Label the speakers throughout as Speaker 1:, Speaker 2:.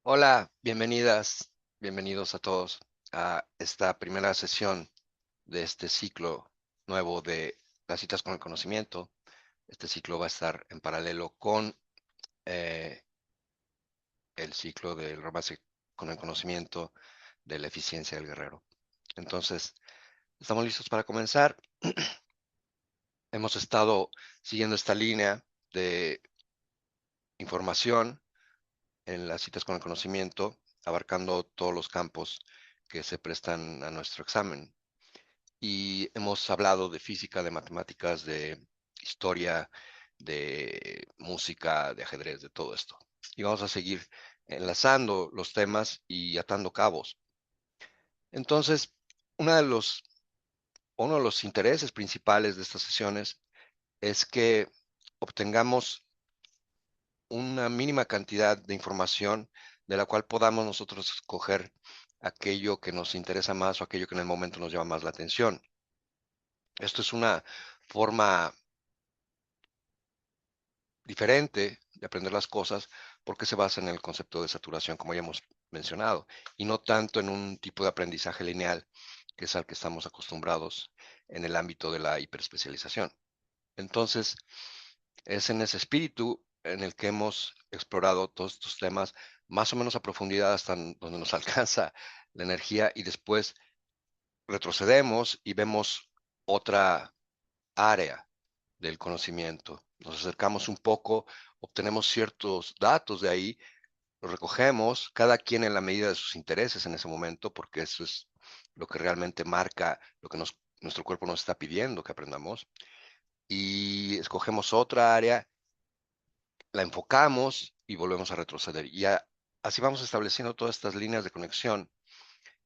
Speaker 1: Hola, bienvenidas, bienvenidos a todos a esta primera sesión de este ciclo nuevo de las citas con el conocimiento. Este ciclo va a estar en paralelo con eh, el ciclo del romance con el conocimiento de la eficiencia del guerrero. Entonces, estamos listos para comenzar. Hemos estado siguiendo esta línea de información en las citas con el conocimiento, abarcando todos los campos que se prestan a nuestro examen. Y hemos hablado de física, de matemáticas, de historia, de música, de ajedrez, de todo esto. Y vamos a seguir enlazando los temas y atando cabos. Entonces, uno de los, uno de los intereses principales de estas sesiones es que obtengamos una mínima cantidad de información de la cual podamos nosotros escoger aquello que nos interesa más o aquello que en el momento nos llama más la atención. Esto es una forma diferente de aprender las cosas porque se basa en el concepto de saturación, como ya hemos mencionado, y no tanto en un tipo de aprendizaje lineal, que es al que estamos acostumbrados en el ámbito de la hiperespecialización. Entonces, es en ese espíritu en el que hemos explorado todos estos temas más o menos a profundidad hasta donde nos alcanza la energía y después retrocedemos y vemos otra área del conocimiento. Nos acercamos un poco, obtenemos ciertos datos de ahí, los recogemos, cada quien en la medida de sus intereses en ese momento, porque eso es lo que realmente marca lo que nuestro cuerpo nos está pidiendo que aprendamos, y escogemos otra área, la enfocamos y volvemos a retroceder. Así vamos estableciendo todas estas líneas de conexión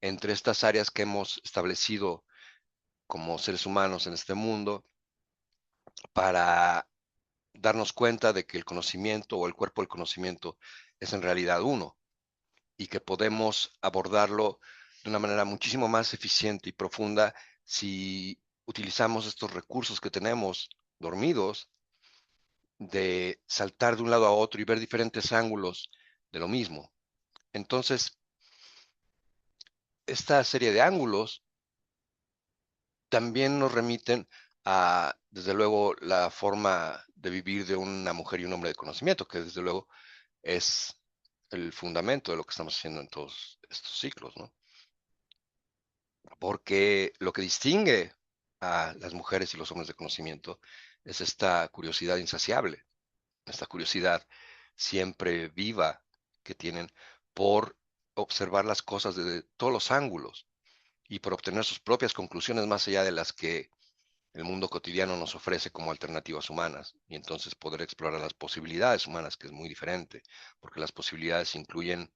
Speaker 1: entre estas áreas que hemos establecido como seres humanos en este mundo para darnos cuenta de que el conocimiento o el cuerpo del conocimiento es en realidad uno y que podemos abordarlo de una manera muchísimo más eficiente y profunda si utilizamos estos recursos que tenemos dormidos de saltar de un lado a otro y ver diferentes ángulos de lo mismo. Entonces, esta serie de ángulos también nos remiten a, desde luego, la forma de vivir de una mujer y un hombre de conocimiento, que desde luego es el fundamento de lo que estamos haciendo en todos estos ciclos, ¿no? Porque lo que distingue a las mujeres y los hombres de conocimiento es esta curiosidad insaciable, esta curiosidad siempre viva que tienen por observar las cosas desde todos los ángulos y por obtener sus propias conclusiones más allá de las que el mundo cotidiano nos ofrece como alternativas humanas y entonces poder explorar las posibilidades humanas, que es muy diferente, porque las posibilidades incluyen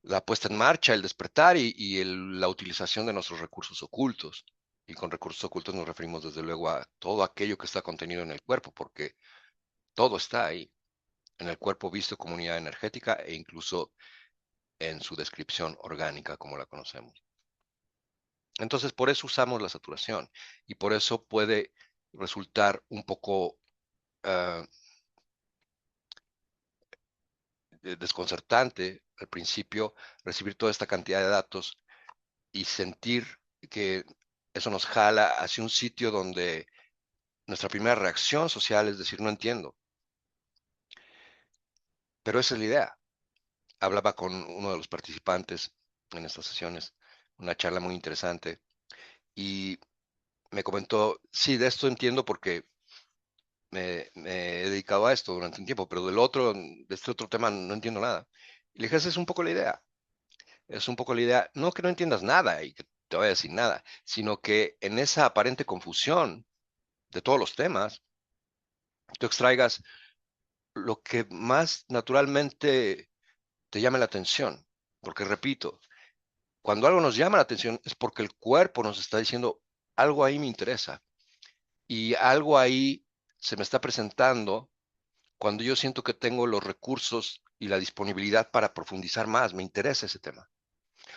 Speaker 1: la puesta en marcha, el despertar la utilización de nuestros recursos ocultos. Y con recursos ocultos nos referimos desde luego a todo aquello que está contenido en el cuerpo, porque todo está ahí, en el cuerpo visto como unidad energética e incluso en su descripción orgánica como la conocemos. Entonces, por eso usamos la saturación y por eso puede resultar un poco desconcertante al principio recibir toda esta cantidad de datos y sentir que eso nos jala hacia un sitio donde nuestra primera reacción social es decir, no entiendo, pero esa es la idea. Hablaba con uno de los participantes en estas sesiones, una charla muy interesante, y me comentó, sí, de esto entiendo porque me he dedicado a esto durante un tiempo, pero de este otro tema no entiendo nada. Y le dije, esa es un poco la idea. Es un poco la idea, no que no entiendas nada y que te vaya a decir nada, sino que en esa aparente confusión de todos los temas, tú extraigas lo que más naturalmente te llame la atención. Porque repito, cuando algo nos llama la atención es porque el cuerpo nos está diciendo, algo ahí me interesa y algo ahí se me está presentando cuando yo siento que tengo los recursos y la disponibilidad para profundizar más, me interesa ese tema.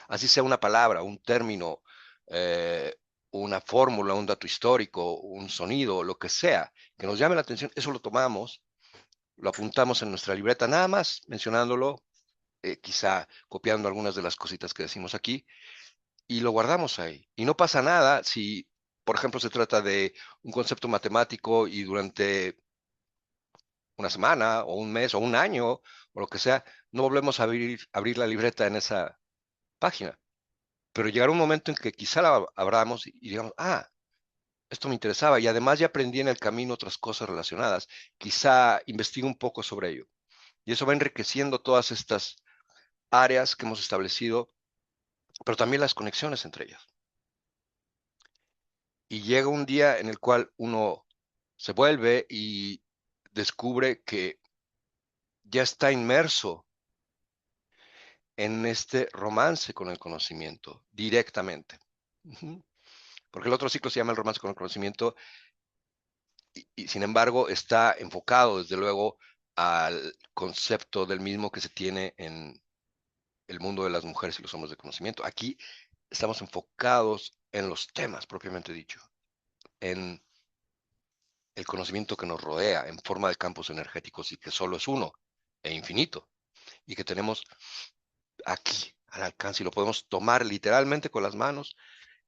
Speaker 1: Así sea una palabra, un término, eh, una fórmula, un dato histórico, un sonido, lo que sea, que nos llame la atención, eso lo tomamos, lo apuntamos en nuestra libreta, nada más mencionándolo, quizá copiando algunas de las cositas que decimos aquí, y lo guardamos ahí. Y no pasa nada si, por ejemplo, se trata de un concepto matemático y durante una semana o un mes o un año o lo que sea, no volvemos a abrir la libreta en esa página. Pero llegará un momento en que quizá la abramos y digamos, esto me interesaba y además ya aprendí en el camino otras cosas relacionadas. Quizá investigue un poco sobre ello. Y eso va enriqueciendo todas estas áreas que hemos establecido, pero también las conexiones entre ellas. Y llega un día en el cual uno se vuelve y descubre que ya está inmerso en este romance con el conocimiento directamente. Ujú. Porque el otro ciclo se llama el romance con el conocimiento y sin embargo está enfocado desde luego al concepto del mismo que se tiene en el mundo de las mujeres y los hombres de conocimiento. Aquí estamos enfocados en los temas propiamente dicho, en el conocimiento que nos rodea en forma de campos energéticos y que solo es uno e infinito y que tenemos aquí al alcance y lo podemos tomar literalmente con las manos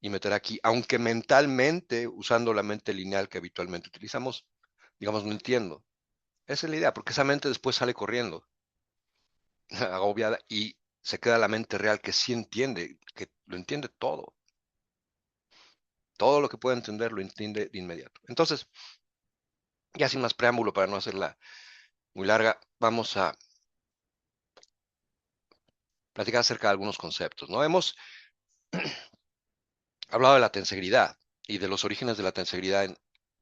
Speaker 1: y meter aquí, aunque mentalmente, usando la mente lineal que habitualmente utilizamos, digamos, no entiendo. Esa es la idea, porque esa mente después sale corriendo, agobiada, y se queda la mente real que sí entiende, que lo entiende todo. Todo lo que puede entender lo entiende de inmediato. Entonces, ya sin más preámbulo, para no hacerla muy larga, vamos a platicar acerca de algunos conceptos, ¿no? Hemos hablado de la tensegridad y de los orígenes de la tensegridad en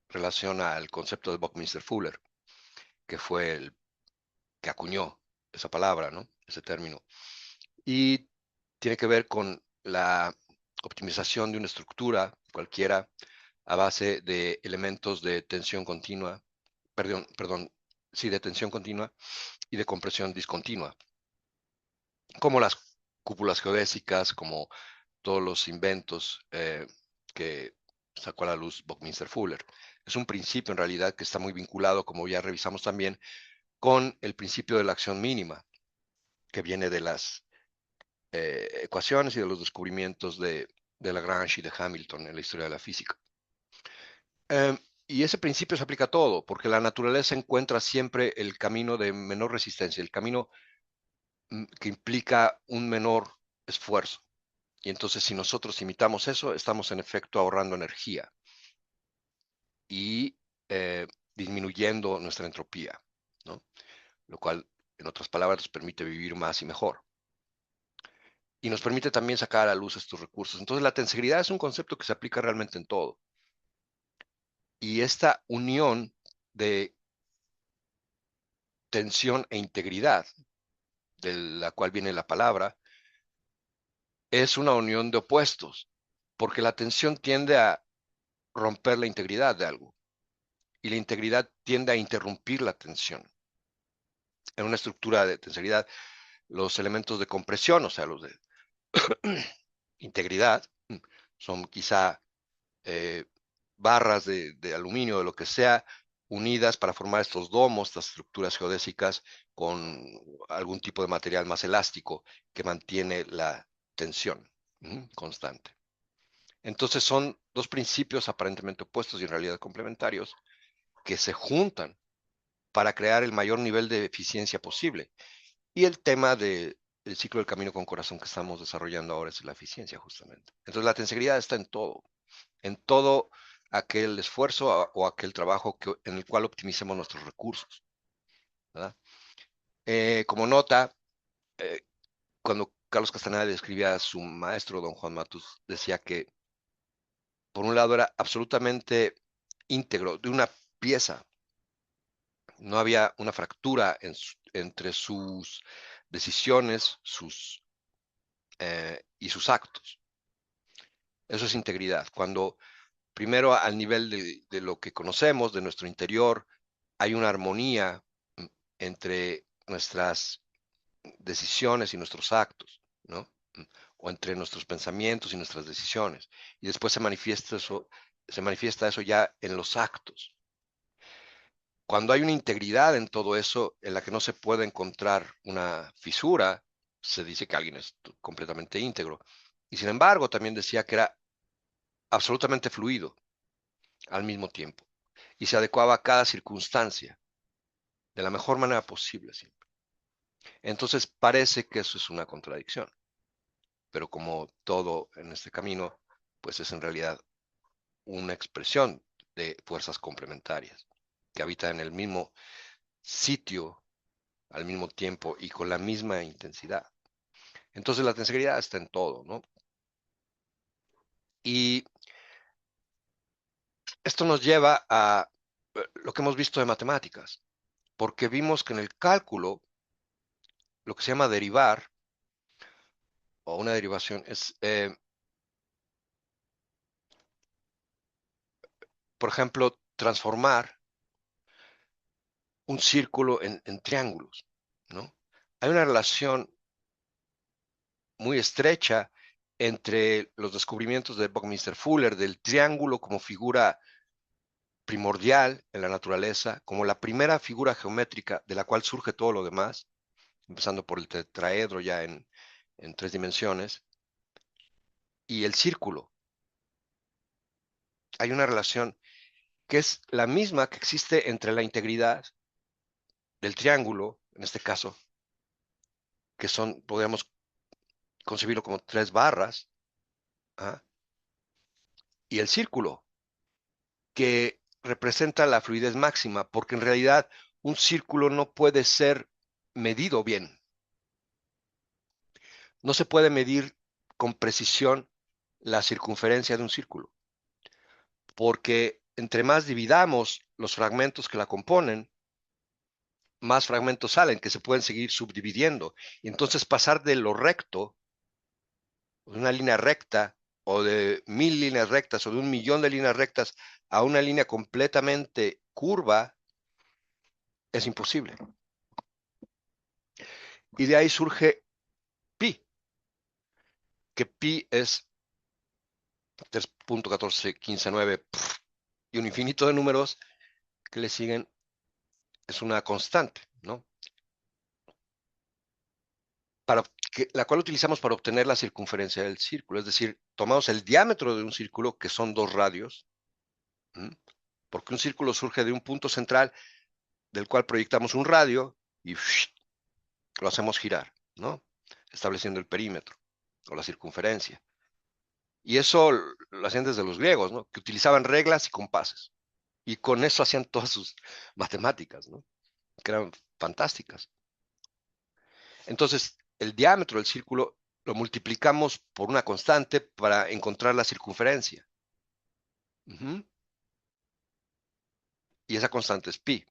Speaker 1: relación al concepto de Buckminster Fuller, que fue el que acuñó esa palabra, ¿no? Ese término. Y tiene que ver con la optimización de una estructura cualquiera a base de elementos de tensión continua, perdón, sí, de tensión continua y de compresión discontinua, como las cúpulas geodésicas, como todos los inventos que sacó a la luz Buckminster Fuller. Es un principio en realidad que está muy vinculado, como ya revisamos también, con el principio de la acción mínima, que viene de las ecuaciones y de los descubrimientos de Lagrange y de Hamilton en la historia de la física. Y ese principio se aplica a todo, porque la naturaleza encuentra siempre el camino de menor resistencia, el camino que implica un menor esfuerzo. Y entonces si nosotros imitamos eso, estamos en efecto ahorrando energía y disminuyendo nuestra entropía, ¿no? Lo cual, en otras palabras, nos permite vivir más y mejor. Y nos permite también sacar a la luz estos recursos. Entonces la tensegridad es un concepto que se aplica realmente en todo. Y esta unión de tensión e integridad, de la cual viene la palabra, es una unión de opuestos, porque la tensión tiende a romper la integridad de algo y la integridad tiende a interrumpir la tensión. En una estructura de tenseridad, los elementos de compresión, o sea, los de integridad, son quizá eh, barras de aluminio, de lo que sea, unidas para formar estos domos, estas estructuras geodésicas con algún tipo de material más elástico que mantiene la tensión constante. Entonces son dos principios aparentemente opuestos y en realidad complementarios que se juntan para crear el mayor nivel de eficiencia posible. Y el tema del ciclo del camino con corazón que estamos desarrollando ahora es la eficiencia justamente. Entonces la tensegridad está en todo aquel esfuerzo o aquel trabajo en el cual optimicemos nuestros recursos, ¿verdad? Como nota, eh, cuando Carlos Castaneda describía a su maestro, don Juan Matus, decía que por un lado era absolutamente íntegro, de una pieza, no había una fractura entre sus decisiones y sus actos. Eso es integridad. Cuando primero al nivel de lo que conocemos, de nuestro interior, hay una armonía entre nuestras decisiones y nuestros actos, ¿no? O entre nuestros pensamientos y nuestras decisiones. Y después se manifiesta eso ya en los actos. Cuando hay una integridad en todo eso, en la que no se puede encontrar una fisura, se dice que alguien es completamente íntegro. Y sin embargo, también decía que era absolutamente fluido al mismo tiempo y se adecuaba a cada circunstancia de la mejor manera posible siempre. Entonces parece que eso es una contradicción, pero como todo en este camino, pues es en realidad una expresión de fuerzas complementarias que habitan en el mismo sitio al mismo tiempo y con la misma intensidad. Entonces la tensegridad está en todo, ¿no? Y esto nos lleva a lo que hemos visto de matemáticas, porque vimos que en el cálculo, lo que se llama derivar, o una derivación, es, por ejemplo, transformar un círculo en triángulos, ¿no? Hay una relación muy estrecha entre los descubrimientos de Buckminster Fuller del triángulo como figura primordial en la naturaleza, como la primera figura geométrica de la cual surge todo lo demás, empezando por el tetraedro ya en 3 dimensiones, y el círculo. Hay una relación que es la misma que existe entre la integridad del triángulo, en este caso, que son, podríamos concebirlo como 3 barras, ¿ah? Y el círculo, que representa la fluidez máxima, porque en realidad un círculo no puede ser medido bien. No se puede medir con precisión la circunferencia de un círculo, porque entre más dividamos los fragmentos que la componen, más fragmentos salen que se pueden seguir subdividiendo. Y entonces pasar de lo recto, de una línea recta, o de 1000 líneas rectas, o de 1 millón de líneas rectas, a una línea completamente curva, es imposible. Y de ahí surge pi, que pi es 3.14159 y un infinito de números que le siguen, es una constante, ¿no? La cual utilizamos para obtener la circunferencia del círculo, es decir, tomamos el diámetro de un círculo, que son 2 radios, ¿m? Porque un círculo surge de un punto central del cual proyectamos un radio y lo hacemos girar, ¿no? Estableciendo el perímetro o la circunferencia. Y eso lo hacían desde los griegos, ¿no? Que utilizaban reglas y compases. Y con eso hacían todas sus matemáticas, ¿no? Que eran fantásticas. Entonces, el diámetro del círculo lo multiplicamos por una constante para encontrar la circunferencia. Ujú. Y esa constante es pi,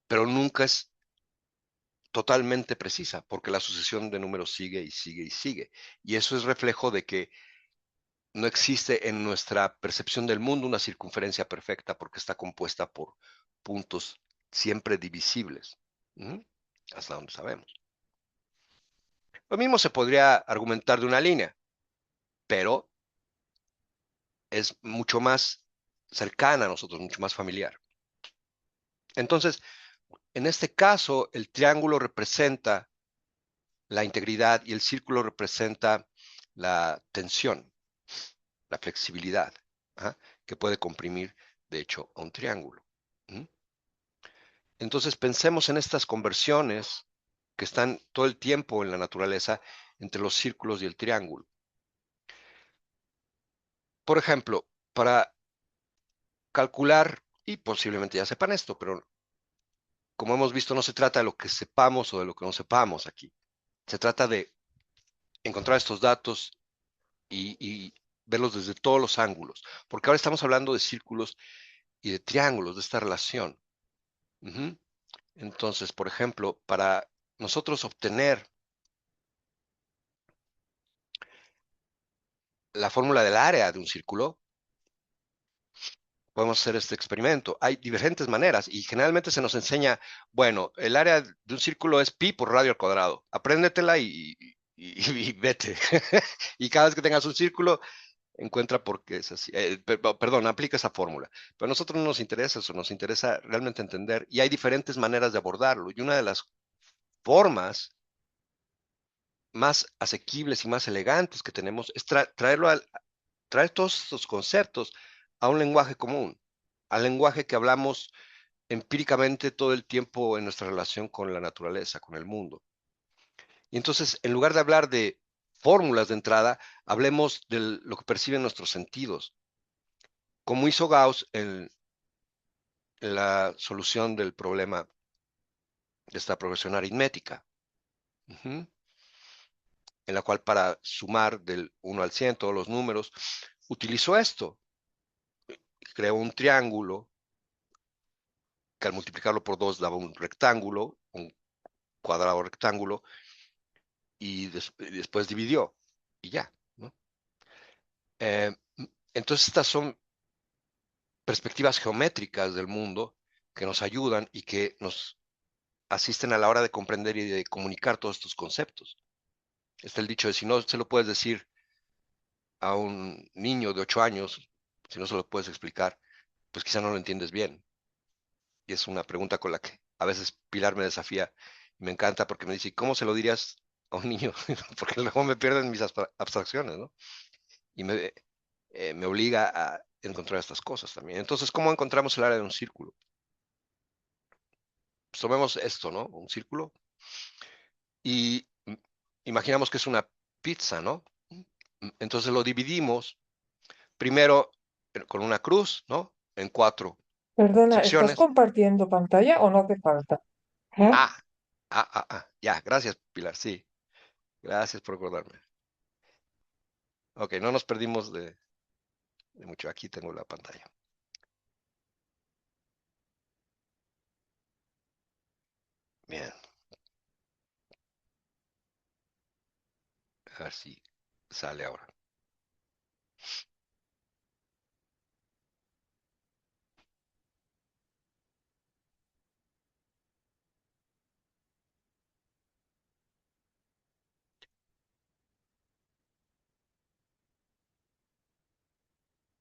Speaker 1: pero nunca es totalmente precisa, porque la sucesión de números sigue y sigue y sigue. Y eso es reflejo de que no existe en nuestra percepción del mundo una circunferencia perfecta, porque está compuesta por puntos siempre divisibles. Ujú. Hasta donde sabemos. Lo mismo se podría argumentar de una línea, pero es mucho más cercana a nosotros, mucho más familiar. Entonces, en este caso, el triángulo representa la integridad y el círculo representa la tensión, la flexibilidad, ¿ah? Que puede comprimir, de hecho, a un triángulo. ¿Mm? Entonces, pensemos en estas conversiones que están todo el tiempo en la naturaleza entre los círculos y el triángulo. Por ejemplo, para calcular, y posiblemente ya sepan esto, pero como hemos visto, no se trata de lo que sepamos o de lo que no sepamos aquí. Se trata de encontrar estos datos y verlos desde todos los ángulos, porque ahora estamos hablando de círculos y de triángulos, de esta relación. Ujú. Entonces, por ejemplo, para nosotros obtener la fórmula del área de un círculo, podemos hacer este experimento. Hay diferentes maneras y generalmente se nos enseña, bueno, el área de un círculo es pi por radio al cuadrado. Apréndetela y vete. Y cada vez que tengas un círculo, encuentra por qué es así. Perdón, aplica esa fórmula. Pero a nosotros no nos interesa eso, nos interesa realmente entender. Y hay diferentes maneras de abordarlo. Y una de las formas más asequibles y más elegantes que tenemos es traer todos estos conceptos a un lenguaje común, al lenguaje que hablamos empíricamente todo el tiempo en nuestra relación con la naturaleza, con el mundo. Y entonces, en lugar de hablar de fórmulas de entrada, hablemos de lo que perciben nuestros sentidos, como hizo Gauss en la solución del problema de esta progresión aritmética, en la cual para sumar del 1 al 100 todos los números, utilizó esto, creó un triángulo que al multiplicarlo por 2 daba un rectángulo, un cuadrado rectángulo, y después dividió, y ya, ¿no? Eh, entonces estas son perspectivas geométricas del mundo que nos ayudan y que nos asisten a la hora de comprender y de comunicar todos estos conceptos. Está el dicho de si no se lo puedes decir a un niño de 8 años, si no se lo puedes explicar, pues quizá no lo entiendes bien. Y es una pregunta con la que a veces Pilar me desafía y me encanta porque me dice, ¿cómo se lo dirías a un niño? Porque luego me pierden mis abstracciones, ¿no? Y me obliga a encontrar estas cosas también. Entonces, ¿cómo encontramos el área de un círculo? Pues tomemos esto, ¿no? Un círculo y imaginamos que es una pizza, ¿no? Entonces lo dividimos primero con una cruz, ¿no? En 4
Speaker 2: Perdona, ¿estás
Speaker 1: secciones.
Speaker 2: compartiendo pantalla o no hace falta? ¿Eh?
Speaker 1: Ah, ya, gracias, Pilar, sí, gracias por acordarme. Ok, no nos perdimos de mucho. Aquí tengo la pantalla. Bien, a ver si sale ahora.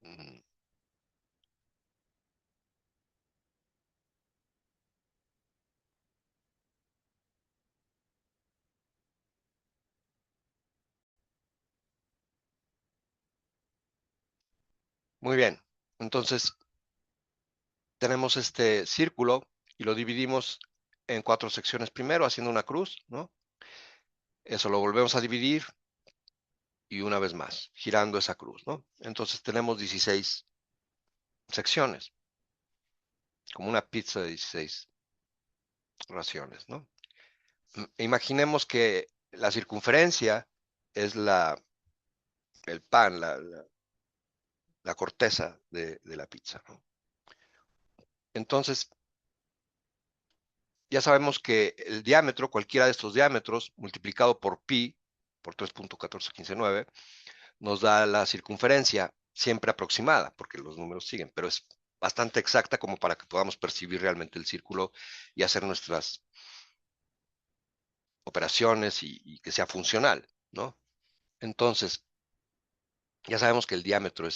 Speaker 1: Mm, Muy bien, entonces tenemos este círculo y lo dividimos en 4 secciones primero, haciendo una cruz, ¿no? Eso lo volvemos a dividir y una vez más, girando esa cruz, ¿no? Entonces tenemos 16 secciones, como una pizza de 16 raciones, ¿no? Imaginemos que la circunferencia es el pan, la corteza de la pizza, ¿no? Entonces, ya sabemos que el diámetro, cualquiera de estos diámetros, multiplicado por pi, por 3.14159, nos da la circunferencia siempre aproximada, porque los números siguen, pero es bastante exacta como para que podamos percibir realmente el círculo y hacer nuestras operaciones y que sea funcional, ¿no? Entonces, ya sabemos que el diámetro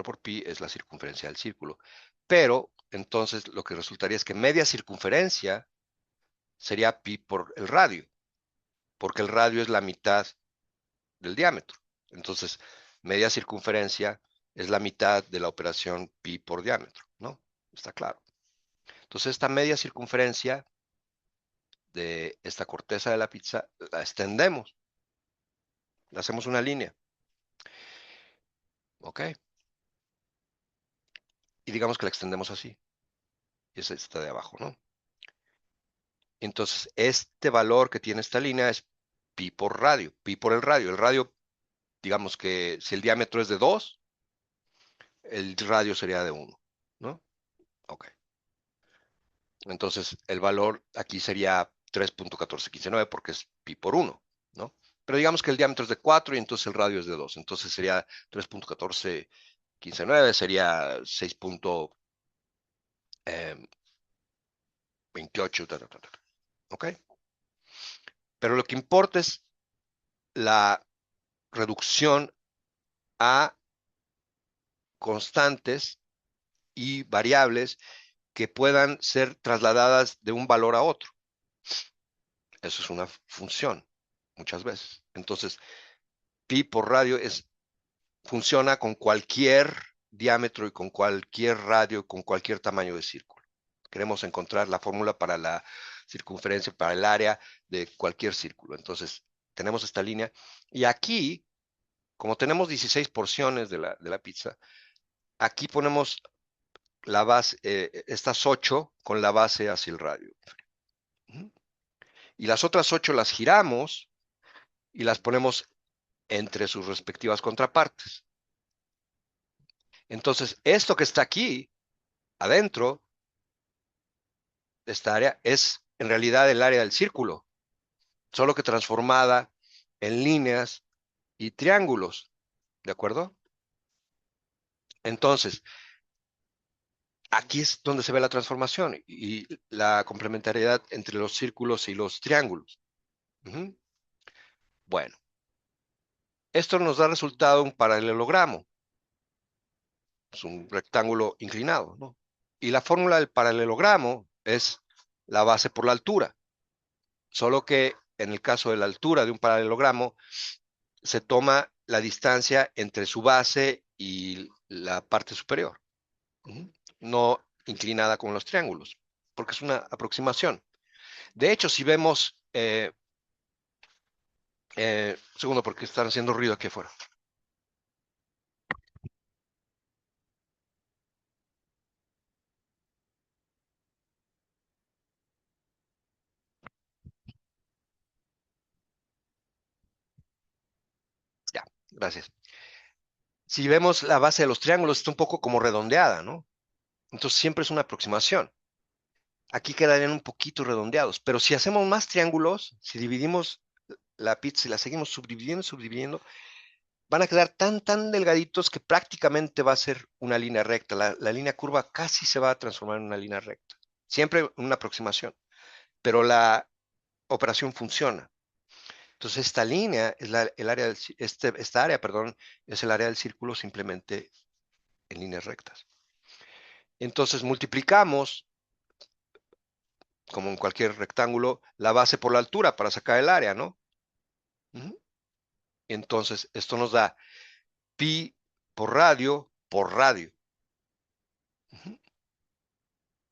Speaker 1: por pi es la circunferencia del círculo, pero entonces lo que resultaría es que media circunferencia sería pi por el radio, porque el radio es la mitad del diámetro. Entonces, media circunferencia es la mitad de la operación pi por diámetro, ¿no? Está claro. Entonces, esta media circunferencia de esta corteza de la pizza la extendemos, le hacemos una línea, ¿ok? Y digamos que la extendemos así, y es esta de abajo, ¿no? Entonces, este valor que tiene esta línea es pi por radio, pi por el radio. El radio, digamos que si el diámetro es de 2, el radio sería de 1, ¿no? Ok. Entonces, el valor aquí sería 3.14159 porque es pi por 1, ¿no? Pero digamos que el diámetro es de 4 y entonces el radio es de 2. Entonces sería 3.14159, sería 6.28, ¿ok? Pero lo que importa es la reducción a constantes y variables que puedan ser trasladadas de un valor a otro. Eso es una función. muchas veces. Entonces, pi por radio funciona con cualquier diámetro y con cualquier radio, con cualquier tamaño de círculo. Queremos encontrar la fórmula para la circunferencia, para el área de cualquier círculo. Entonces, tenemos esta línea. Y aquí, como tenemos 16 porciones de la pizza, aquí ponemos la base, estas 8 con la base hacia el radio. Y las otras 8 las giramos y las ponemos entre sus respectivas contrapartes. Entonces, esto que está aquí, adentro, esta área, es en realidad el área del círculo, solo que transformada en líneas y triángulos, ¿de acuerdo? Entonces, aquí es donde se ve la transformación y la complementariedad entre los círculos y los triángulos. Ujú. Bueno, esto nos da resultado un paralelogramo, es un rectángulo inclinado, ¿no? Y la fórmula del paralelogramo es la base por la altura, solo que en el caso de la altura de un paralelogramo se toma la distancia entre su base y la parte superior, no inclinada como los triángulos, porque es una aproximación. De hecho, si vemos, segundo, porque están haciendo ruido aquí afuera. Ya, gracias. Si vemos la base de los triángulos, está un poco como redondeada, ¿no? Entonces siempre es una aproximación. Aquí quedarían un poquito redondeados, pero si hacemos más triángulos, si dividimos la pizza y la seguimos subdividiendo, van a quedar tan delgaditos que prácticamente va a ser una línea recta. La línea curva casi se va a transformar en una línea recta. Siempre una aproximación, pero la operación funciona. Entonces, esta línea es el área esta área, perdón, es el área del círculo simplemente en líneas rectas. Entonces, multiplicamos, como en cualquier rectángulo, la base por la altura para sacar el área, ¿no? Ujú. Entonces, esto nos da pi por radio por radio. Ujú.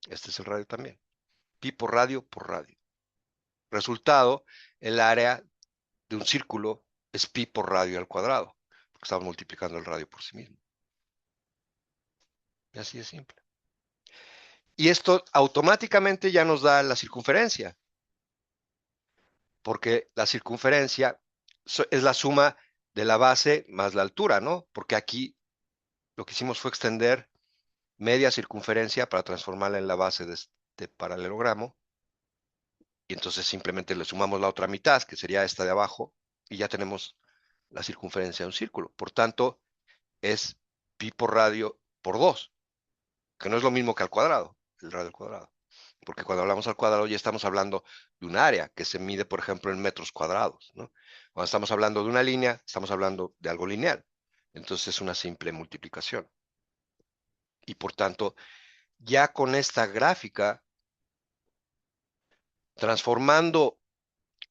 Speaker 1: Este es el radio también. Pi por radio por radio. Resultado, el área de un círculo es pi por radio al cuadrado, porque estamos multiplicando el radio por sí mismo. Y así es simple. Y esto automáticamente ya nos da la circunferencia, porque la circunferencia es la suma de la base más la altura, ¿no? Porque aquí lo que hicimos fue extender media circunferencia para transformarla en la base de este paralelogramo, y entonces simplemente le sumamos la otra mitad, que sería esta de abajo, y ya tenemos la circunferencia de un círculo. Por tanto, es pi por radio por 2, que no es lo mismo que al cuadrado, el radio al cuadrado. Porque cuando hablamos al cuadrado ya estamos hablando de un área que se mide, por ejemplo, en metros cuadrados, ¿no? Cuando estamos hablando de una línea, estamos hablando de algo lineal. Entonces es una simple multiplicación. Y por tanto, ya con esta gráfica, transformando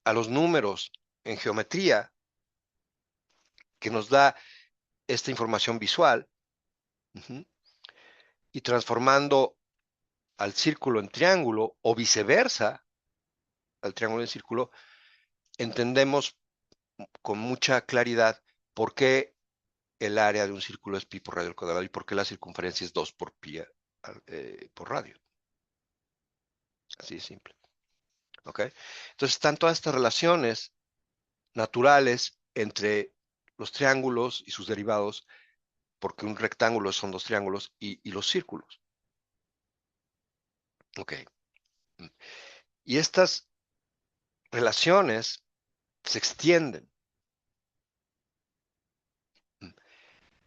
Speaker 1: a los números en geometría, que nos da esta información visual, y transformando al círculo en triángulo o viceversa, al triángulo en círculo, entendemos con mucha claridad por qué el área de un círculo es pi por radio al cuadrado y por qué la circunferencia es 2 por pi por radio. Así de simple. ¿Ok? Entonces están todas estas relaciones naturales entre los triángulos y sus derivados, porque un rectángulo son dos triángulos y los círculos. Ok. Y estas relaciones se extienden.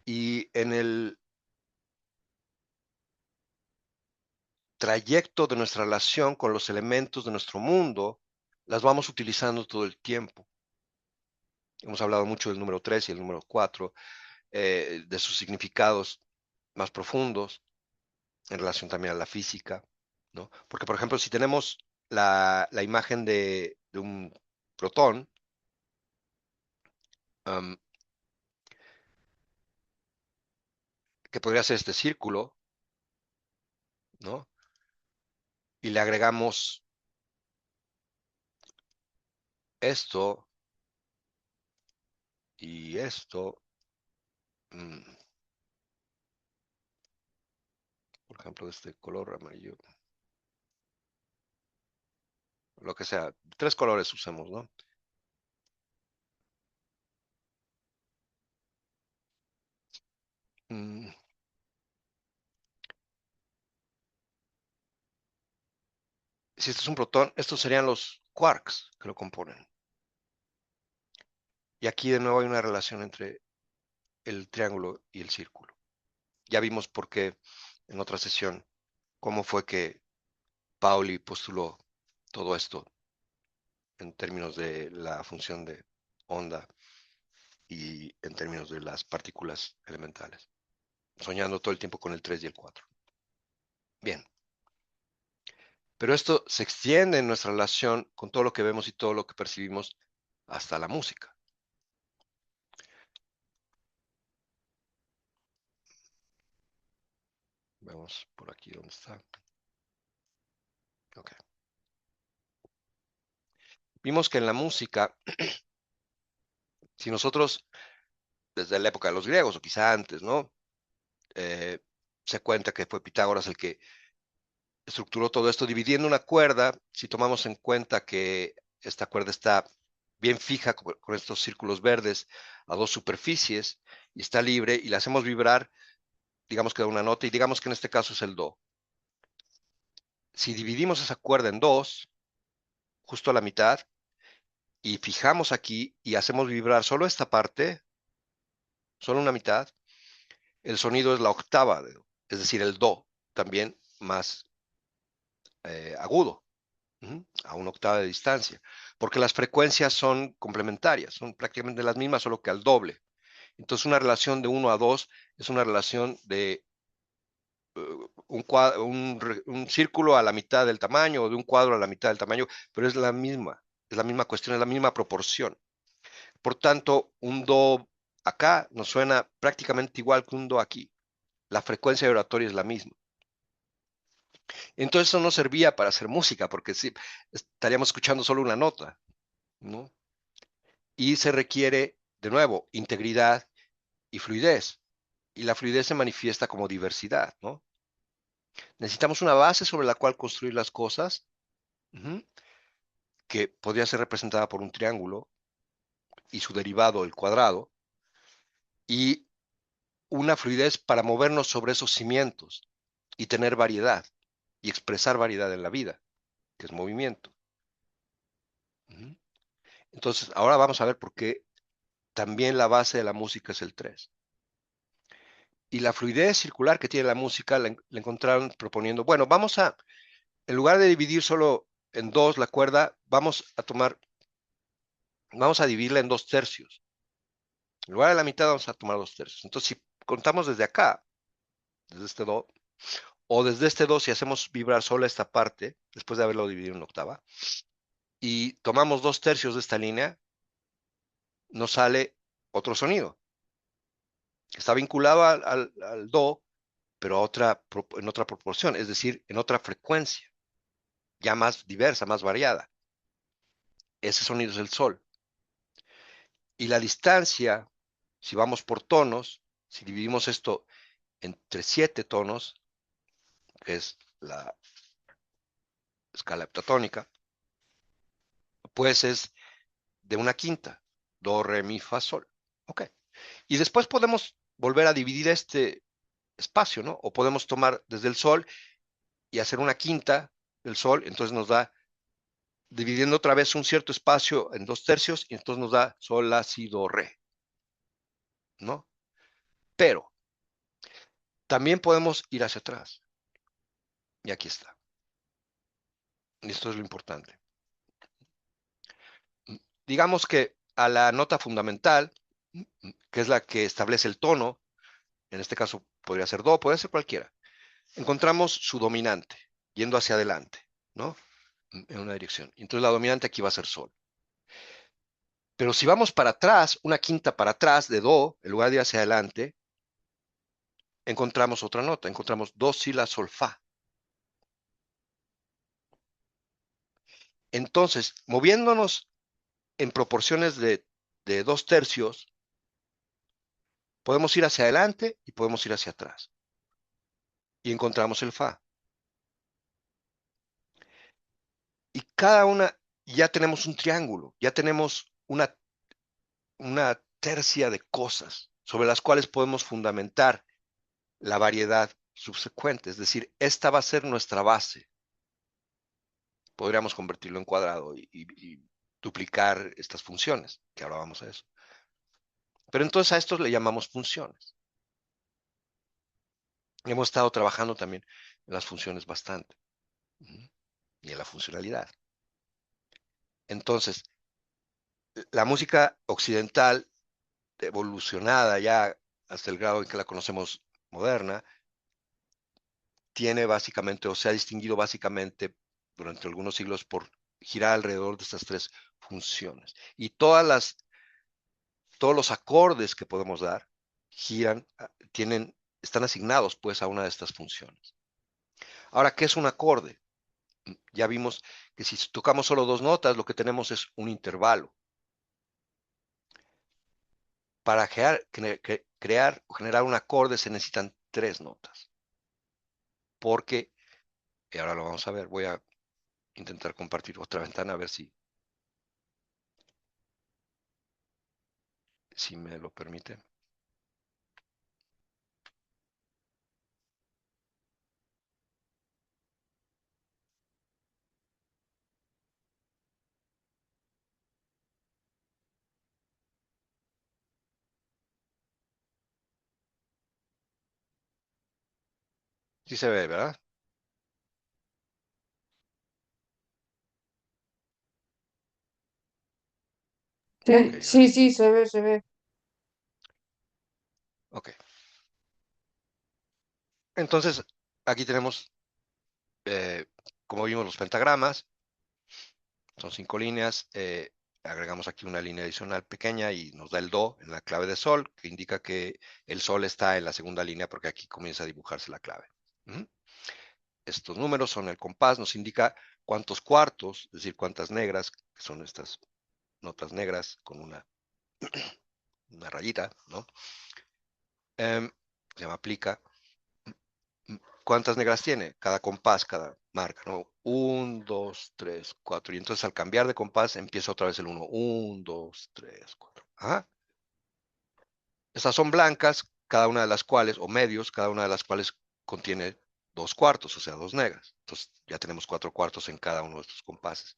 Speaker 1: Y en el trayecto de nuestra relación con los elementos de nuestro mundo, las vamos utilizando todo el tiempo. Hemos hablado mucho del número 3 y el número 4, de sus significados más profundos en relación también a la física, ¿no? Porque, por ejemplo, si tenemos la imagen de un protón, am, que podría ser este círculo, ¿no? Y le agregamos esto y esto, mm, por ejemplo, este color amarillo, lo que sea, 3 colores usemos, ¿no? Mm, Si este es un protón, estos serían los quarks que lo componen. Y aquí de nuevo hay una relación entre el triángulo y el círculo. Ya vimos por qué en otra sesión, cómo fue que Pauli postuló todo esto en términos de la función de onda y en términos de las partículas elementales, soñando todo el tiempo con el 3 y el 4. Bien, pero esto se extiende en nuestra relación con todo lo que vemos y todo lo que percibimos hasta la música. Vemos por aquí dónde está. Ok. Vimos que en la música, si nosotros, desde la época de los griegos, o quizá antes, ¿no? Eh, Se cuenta que fue Pitágoras el que estructuró todo esto dividiendo una cuerda, si tomamos en cuenta que esta cuerda está bien fija con estos círculos verdes a dos superficies y está libre y la hacemos vibrar, digamos que da una nota y digamos que en este caso es el do. Si dividimos esa cuerda en dos, justo a la mitad, y fijamos aquí y hacemos vibrar solo esta parte, solo una mitad, el sonido es la octava de do, es decir, el do, también más agudo, a una octava de distancia, porque las frecuencias son complementarias, son prácticamente las mismas, solo que al doble. Entonces, una relación de 1 a 2 es una relación de un círculo a la mitad del tamaño o de un cuadro a la mitad del tamaño, pero es la misma cuestión, es la misma proporción. Por tanto, un do acá nos suena prácticamente igual que un do aquí. La frecuencia oratoria es la misma. Entonces eso no servía para hacer música, porque sí, estaríamos escuchando solo una nota, ¿no? Y se requiere, de nuevo, integridad y fluidez. Y la fluidez se manifiesta como diversidad, ¿no? Necesitamos una base sobre la cual construir las cosas, uh-huh, que podría ser representada por un triángulo y su derivado, el cuadrado, y una fluidez para movernos sobre esos cimientos y tener variedad y expresar variedad en la vida, que es movimiento. Uh-huh. Entonces, ahora vamos a ver por qué también la base de la música es el 3. Y la fluidez circular que tiene la música la encontraron proponiendo, bueno, en lugar de dividir solo en dos la cuerda, vamos a dividirla en 2 tercios. En lugar de la mitad vamos a tomar 2 tercios. Entonces, si contamos desde acá, desde este do, o desde este do, si hacemos vibrar solo esta parte, después de haberlo dividido en octava, y tomamos 2 tercios de esta línea, nos sale otro sonido. Está vinculado al do, pero en otra proporción, es decir, en otra frecuencia, ya más diversa, más variada. Ese sonido es el sol. Y la distancia, si vamos por tonos, si dividimos esto entre 7 tonos, que es la escala heptatónica, pues es de una quinta, do, re, mi, fa, sol. Ok. Y después podemos volver a dividir este espacio, ¿no? O podemos tomar desde el sol y hacer una quinta del sol, entonces nos da, dividiendo otra vez un cierto espacio en 2 tercios, y entonces nos da sol, la, si, do, re, ¿no? Pero también podemos ir hacia atrás. Y aquí está. Y esto es lo importante. Digamos que a la nota fundamental, que es la que establece el tono, en este caso podría ser do, puede ser cualquiera, encontramos su dominante, yendo hacia adelante, ¿no? En una dirección. Entonces la dominante aquí va a ser sol. Pero si vamos para atrás, una quinta para atrás de do, en lugar de ir hacia adelante, encontramos otra nota, encontramos do, si, la, sol, fa. Entonces, moviéndonos en proporciones de 2/3, podemos ir hacia adelante y podemos ir hacia atrás. Y encontramos el fa. Y cada una, ya tenemos un triángulo, ya tenemos una tercia de cosas sobre las cuales podemos fundamentar la variedad subsecuente. Es decir, esta va a ser nuestra base. Podríamos convertirlo en cuadrado y duplicar estas funciones, que ahora vamos a eso. Pero entonces a estos le llamamos funciones. Hemos estado trabajando también en las funciones bastante y en la funcionalidad. Entonces, la música occidental, evolucionada ya hasta el grado en que la conocemos moderna, tiene básicamente, o se ha distinguido básicamente durante algunos siglos por girar alrededor de estas tres funciones. Y todos los acordes que podemos dar giran, están asignados pues a una de estas funciones. Ahora, ¿qué es un acorde? Ya vimos que si tocamos solo dos notas, lo que tenemos es un intervalo. Para crear o generar un acorde se necesitan tres notas. Porque, y ahora lo vamos a ver, voy a intentar compartir otra ventana a ver si me lo permite. Sí se ve, ¿verdad? Ok,
Speaker 2: Sí, sí, sí, se ve, se ve.
Speaker 1: ok. Entonces, aquí tenemos, eh, como vimos, los pentagramas. Son 5 líneas. Agregamos aquí una línea adicional pequeña y nos da el do en la clave de sol, que indica que el sol está en la segunda línea porque aquí comienza a dibujarse la clave. Estos números son el compás, nos indica cuántos cuartos, es decir, cuántas negras, que son estas notas negras con una rayita, ¿no? Se llama aplica. ¿Cuántas negras tiene? Cada compás, cada marca, ¿no? 1, 2, 3, 4. Y entonces al cambiar de compás empieza otra vez el 1. 1, 2, 3, 4. Ajá. Estas son blancas, cada una de las cuales, o medios, cada una de las cuales contiene 2 cuartos, o sea, dos negras. Entonces ya tenemos 4 cuartos en cada uno de estos compases.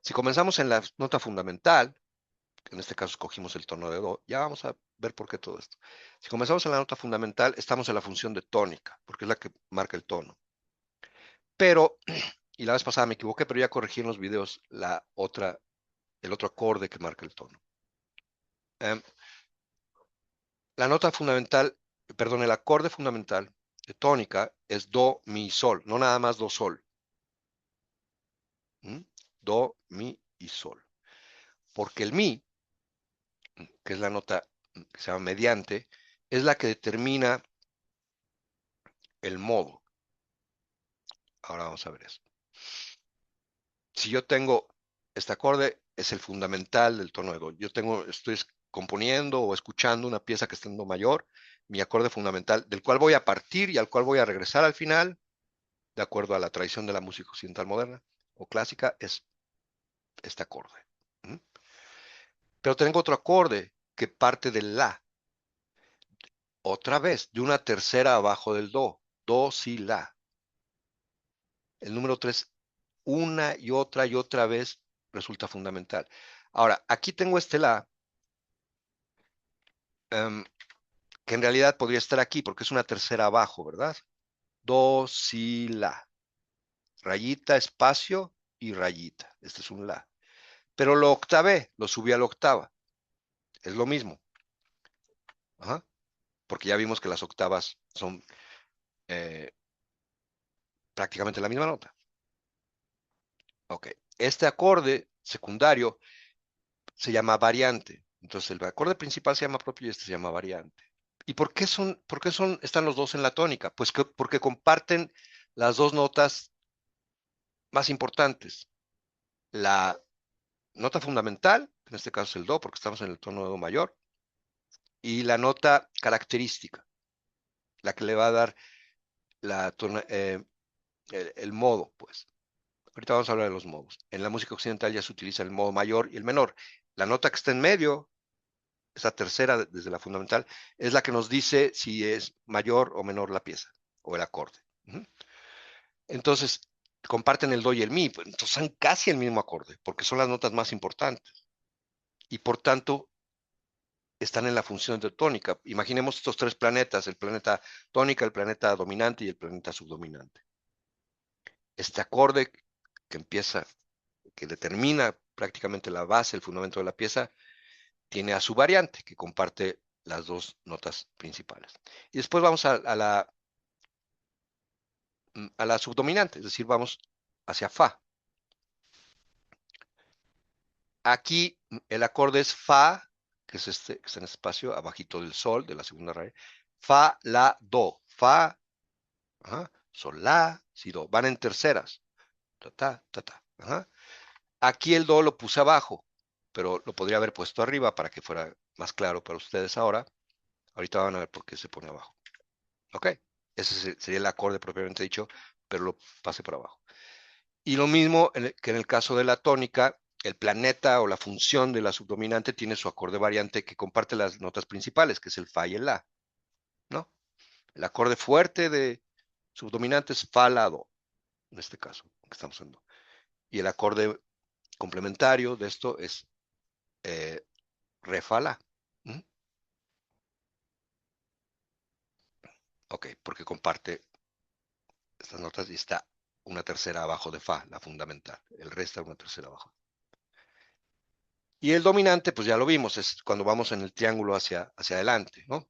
Speaker 1: Si comenzamos en la nota fundamental, que en este caso escogimos el tono de do, ya vamos a ver por qué todo esto. Si comenzamos en la nota fundamental, estamos en la función de tónica, porque es la que marca el tono. Pero, y la vez pasada me equivoqué, pero ya corregí en los videos el otro acorde que marca el tono. La nota fundamental, perdón, el acorde fundamental de tónica es do, mi, sol, no nada más do, sol. Do, mi y sol. Porque el mi, que es la nota que se llama mediante, es la que determina el modo. Ahora vamos a ver eso. Si yo tengo este acorde, es el fundamental del tono de do. Estoy componiendo o escuchando una pieza que está en do mayor, mi acorde fundamental, del cual voy a partir y al cual voy a regresar al final, de acuerdo a la tradición de la música occidental moderna o clásica, es este acorde. Pero tengo otro acorde que parte del la. Otra vez, de una tercera abajo del do. Do, si, la. El número 3, una y otra vez resulta fundamental. Ahora, aquí tengo este la, que en realidad podría estar aquí porque es una tercera abajo, ¿verdad? Do, si, la. Rayita, espacio y rayita. Este es un la. Pero lo octavé, lo subí a la octava. Es lo mismo. Ajá. Porque ya vimos que las octavas son eh, prácticamente la misma nota. Ok. Este acorde secundario se llama variante. Entonces el acorde principal se llama propio y este se llama variante. ¿Y están los dos en la tónica? Pues porque comparten las dos notas más importantes. La nota fundamental, en este caso es el do, porque estamos en el tono de do mayor, y la nota característica, la que le va a dar el modo, pues. Ahorita vamos a hablar de los modos. En la música occidental ya se utiliza el modo mayor y el menor. La nota que está en medio, esa tercera desde la fundamental, es la que nos dice si es mayor o menor la pieza o el acorde. Entonces, comparten el do y el mi, pues, entonces son casi el mismo acorde, porque son las notas más importantes. Y por tanto, están en la función de tónica. Imaginemos estos tres planetas, el planeta tónica, el planeta dominante y el planeta subdominante. Este acorde que empieza, que determina prácticamente la base, el fundamento de la pieza, tiene a su variante, que comparte las dos notas principales. Y después vamos a la subdominante, es decir, vamos hacia fa. Aquí el acorde es fa, que es este, que está en el espacio, abajito del sol, de la segunda raíz. Fa, la, do. Fa, ajá, sol, la, si, do. Van en terceras. Ta, ta, ta, ta. Ajá. Aquí el do lo puse abajo, pero lo podría haber puesto arriba para que fuera más claro para ustedes ahora. Ahorita van a ver por qué se pone abajo. ¿Ok? Ese sería el acorde propiamente dicho, pero lo pasé por abajo. Y lo mismo que en el caso de la tónica, el planeta o la función de la subdominante tiene su acorde variante que comparte las notas principales, que es el fa y el la, ¿no? El acorde fuerte de subdominante es fa, la, do, en este caso, que estamos haciendo. Y el acorde complementario de esto es re, fa, la. ¿Mm? Ok, porque comparte estas notas y está una tercera abajo de fa, la fundamental. El re está una tercera abajo. Y el dominante, pues ya lo vimos, es cuando vamos en el triángulo hacia adelante, ¿no?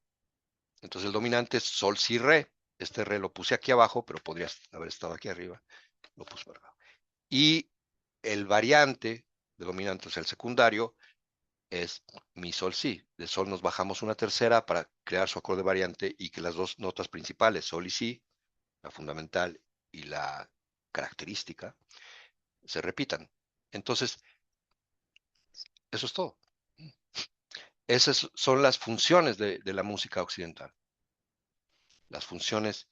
Speaker 1: Entonces el dominante es sol, si, re. Este re lo puse aquí abajo, pero podría haber estado aquí arriba. Lo puse para abajo. Y el variante de dominante, o sea, el secundario, es mi, sol, si. De sol nos bajamos una tercera para crear su acorde variante y que las dos notas principales, sol y si, la fundamental y la característica, se repitan. Entonces, eso es todo. Esas son las funciones de la música occidental. Las funciones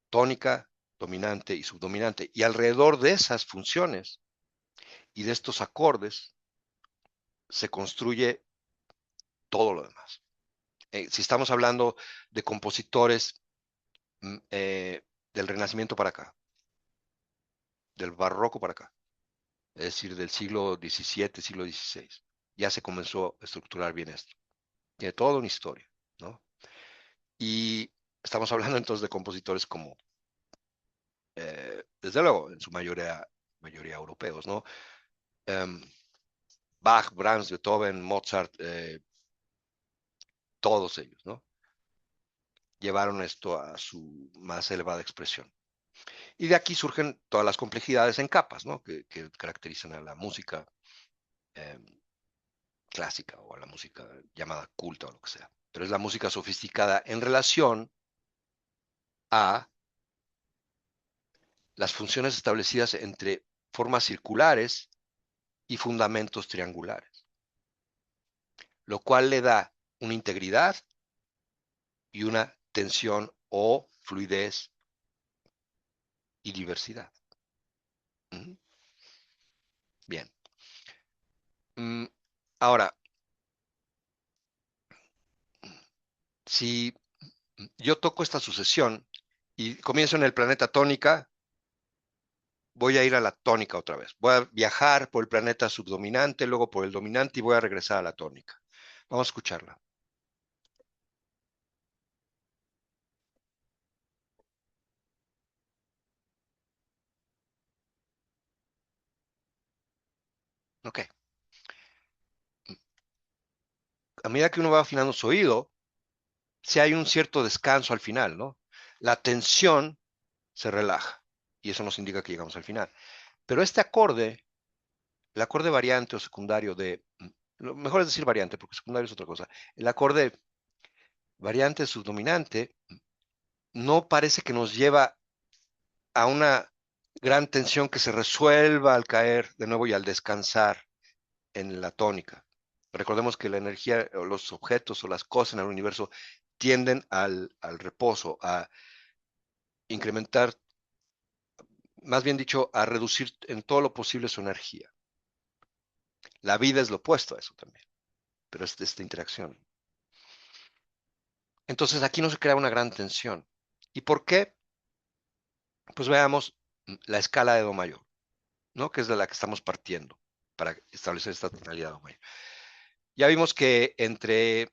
Speaker 1: tónica, dominante y subdominante. Y alrededor de esas funciones y de estos acordes se construye todo lo demás. Si estamos hablando de compositores del Renacimiento para acá, del Barroco para acá, es decir, del siglo XVII, siglo XVI, ya se comenzó a estructurar bien esto. Tiene toda una historia, ¿no? Y estamos hablando entonces de compositores como, desde luego, en su mayoría europeos, ¿no? Um, Bach, Brahms, Beethoven, Mozart, todos ellos, ¿no? Llevaron esto a su más elevada expresión. Y de aquí surgen todas las complejidades en capas, ¿no? Que caracterizan a la música eh, clásica o a la música llamada culta o lo que sea. Pero es la música sofisticada en relación a las funciones establecidas entre formas circulares y fundamentos triangulares, lo cual le da una integridad y una tensión o fluidez y diversidad. Bien. Ahora, si yo toco esta sucesión y comienzo en el planeta tónica, voy a ir a la tónica otra vez. Voy a viajar por el planeta subdominante, luego por el dominante y voy a regresar a la tónica. Vamos a escucharla. Ok. A medida que uno va afinando su oído, si hay un cierto descanso al final, ¿no? La tensión se relaja y eso nos indica que llegamos al final. Pero este acorde, el acorde variante o secundario de lo mejor es decir variante, porque secundario es otra cosa. El acorde variante subdominante no parece que nos lleva a una gran tensión que se resuelva al caer de nuevo y al descansar en la tónica. Recordemos que la energía o los objetos o las cosas en el universo tienden al reposo, a incrementar, más bien dicho, a reducir en todo lo posible su energía. La vida es lo opuesto a eso también, pero es de esta interacción. Entonces aquí no se crea una gran tensión. ¿Y por qué? Pues veamos la escala de Do mayor, ¿no? Que es de la que estamos partiendo para establecer esta tonalidad de Do mayor. Ya vimos que entre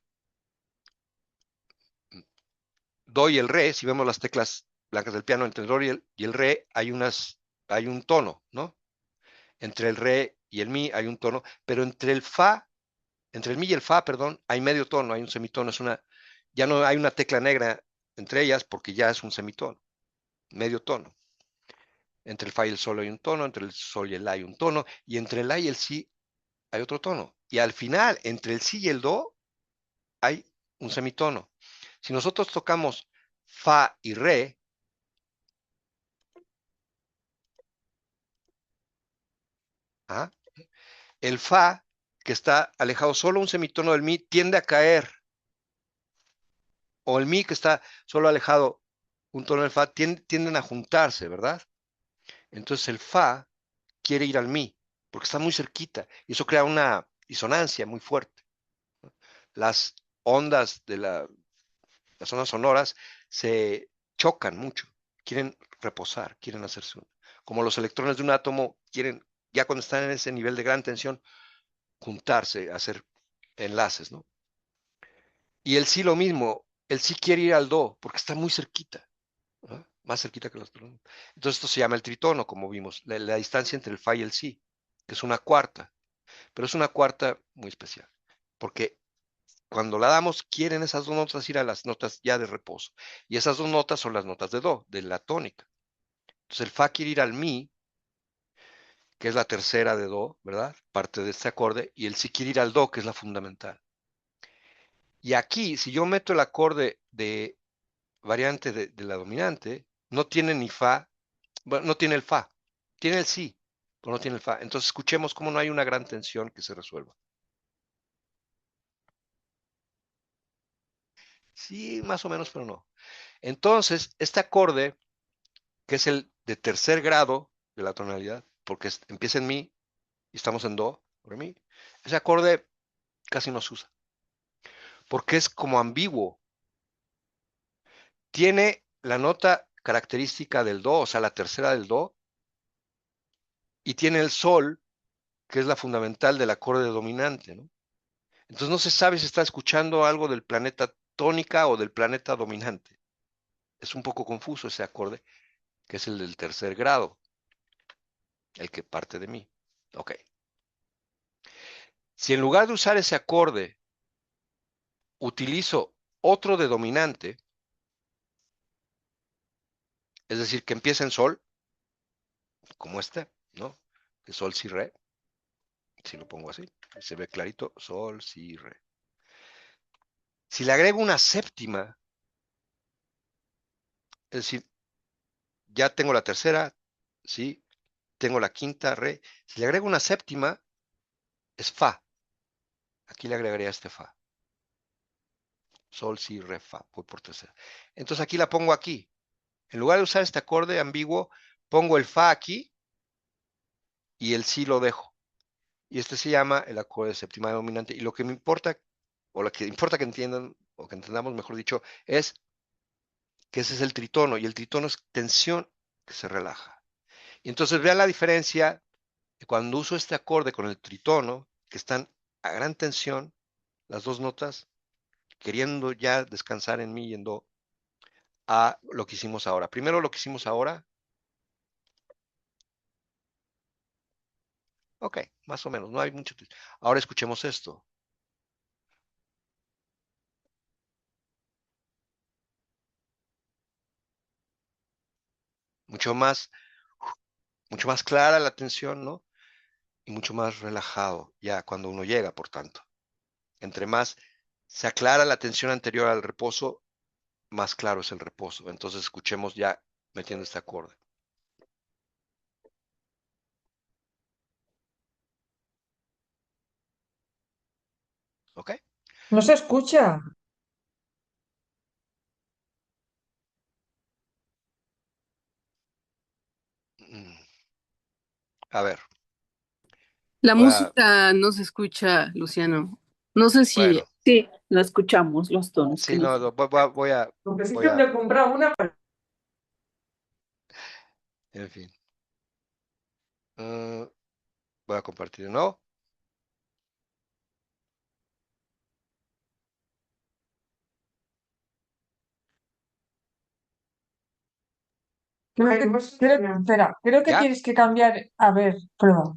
Speaker 1: Do y el Re, si vemos las teclas blancas del piano, entre el Do y el Re hay un tono, ¿no? Entre el Re y el Mi hay un tono, pero entre el Fa, entre el Mi y el Fa, perdón, hay medio tono, hay un semitono, ya no hay una tecla negra entre ellas porque ya es un semitono, medio tono. Entre el Fa y el Sol hay un tono, entre el Sol y el La hay un tono, y entre el La y el Si hay otro tono. Y al final, entre el Si y el Do hay un semitono. Si nosotros tocamos Fa y Re, ¿ah? El Fa, que está alejado solo un semitono del Mi, tiende a caer. O el Mi, que está solo alejado un tono del Fa, tienden a juntarse, ¿verdad? Entonces el Fa quiere ir al Mi, porque está muy cerquita. Y eso crea una disonancia muy fuerte. Las ondas de las ondas sonoras se chocan mucho, quieren reposar, quieren hacerse como los electrones de un átomo quieren, ya cuando están en ese nivel de gran tensión, juntarse, hacer enlaces, ¿no? Y el sí lo mismo, el sí quiere ir al do, porque está muy cerquita, ¿no? Más cerquita que los otros. Entonces esto se llama el tritono, como vimos, la distancia entre el fa y el sí, que es una cuarta, pero es una cuarta muy especial, porque cuando la damos, quieren esas dos notas ir a las notas ya de reposo. Y esas dos notas son las notas de do, de la tónica. Entonces el fa quiere ir al mi, que es la tercera de do, ¿verdad? Parte de este acorde, y el si quiere ir al do, que es la fundamental. Y aquí, si yo meto el acorde de variante de la dominante, no tiene ni fa, bueno, no tiene el fa, tiene el si, pero no tiene el fa. Entonces escuchemos cómo no hay una gran tensión que se resuelva. Sí, más o menos, pero no. Entonces, este acorde, que es el de tercer grado de la tonalidad, porque empieza en mi y estamos en do, re mi, ese acorde casi no se usa, porque es como ambiguo. Tiene la nota característica del do, o sea, la tercera del do, y tiene el sol, que es la fundamental del acorde dominante, ¿no? Entonces no se sabe si está escuchando algo del planeta tónica o del planeta dominante. Es un poco confuso ese acorde, que es el del tercer grado, el que parte de mí. Ok. Si en lugar de usar ese acorde utilizo otro de dominante, es decir, que empieza en sol, como este, ¿no? Que sol, si, re, si lo pongo así, se ve clarito, sol, si, re. Si le agrego una séptima, es decir, ya tengo la tercera, sí, tengo la quinta, re. Si le agrego una séptima, es fa. Aquí le agregaría este fa. Sol, si, re, fa. Voy por tercera. Entonces aquí la pongo aquí. En lugar de usar este acorde ambiguo, pongo el fa aquí y el si lo dejo. Y este se llama el acorde de séptima dominante. Y lo que me importa, o lo que importa que entiendan, o que entendamos, mejor dicho, es que ese es el tritono. Y el tritono es tensión que se relaja. Y entonces vean la diferencia de cuando uso este acorde con el tritono, que están a gran tensión, las dos notas, queriendo ya descansar en mi y en do, a lo que hicimos ahora. Primero lo que hicimos ahora, ok, más o menos, no hay mucho. Ahora escuchemos esto. Mucho más, mucho más clara la tensión, ¿no? y mucho más relajado ya cuando uno llega, por tanto. Entre más se aclara la tensión anterior al reposo, más claro es el reposo. Entonces escuchemos ya metiendo este acorde. ¿Ok?
Speaker 2: No se escucha.
Speaker 1: Mm, A ver,
Speaker 3: La
Speaker 1: voy a,
Speaker 3: música no se escucha, Luciano. No sé si...
Speaker 1: bueno,
Speaker 4: Sí, lo escuchamos, los tonos que
Speaker 1: sí,
Speaker 4: nos...
Speaker 1: no,
Speaker 2: Porque sí
Speaker 1: voy
Speaker 2: que
Speaker 1: a,
Speaker 2: me he comprado una.
Speaker 1: en fin, uh, voy a compartir de nuevo.
Speaker 2: Espera, creo que
Speaker 1: ¿Ya?
Speaker 2: tienes que cambiar. A ver, prueba.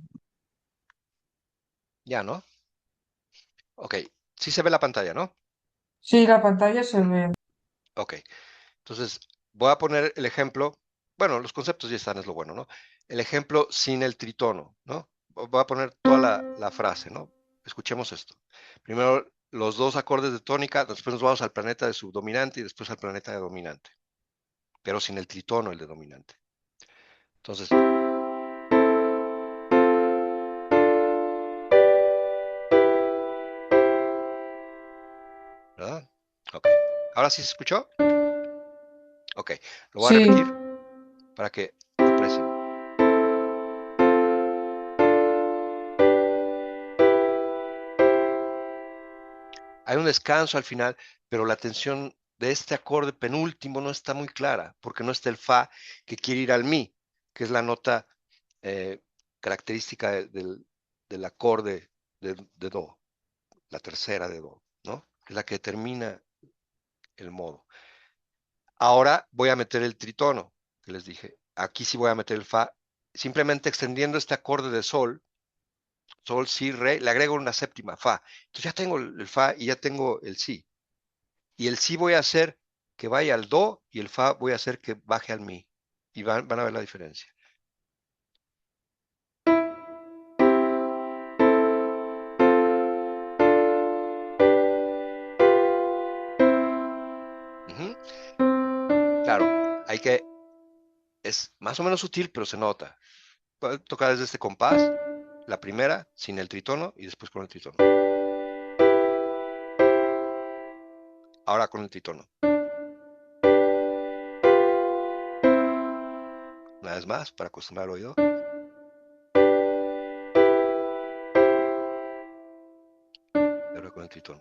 Speaker 1: Ya, ¿no? Ok, sí se ve la pantalla, ¿no?
Speaker 2: Sí, la pantalla se ve.
Speaker 1: Ok, entonces voy a poner el ejemplo. Bueno, los conceptos ya están, es lo bueno, ¿no? El ejemplo sin el tritono, ¿no? Voy a poner toda la frase, ¿no? Escuchemos esto. Primero los dos acordes de tónica, después nos vamos al planeta de subdominante y después al planeta de dominante, pero sin el tritono, el de dominante. Entonces, ¿verdad? Ok. ¿Ahora sí se escuchó? Ok. Lo voy a
Speaker 2: Sí,
Speaker 1: repetir para que aprecien. Hay un descanso al final, pero la tensión de este acorde penúltimo no está muy clara, porque no está el fa que quiere ir al mi, que es la nota eh, característica del acorde de do, la tercera de do, ¿no? Es la que determina el modo. Ahora voy a meter el tritono, que les dije. Aquí sí voy a meter el fa, simplemente extendiendo este acorde de sol, sol, si, re, le agrego una séptima, fa. Entonces ya tengo el fa y ya tengo el si. Y el si voy a hacer que vaya al do y el fa voy a hacer que baje al mi. Y van a ver la diferencia. Ujú. Claro, hay que, es más o menos sutil, pero se nota. Puedo tocar desde este compás, la primera, sin el tritono y después con el tritono. Ahora con el tritono. Una vez más, para acostumbrar al oído. Y ahora con el tritono.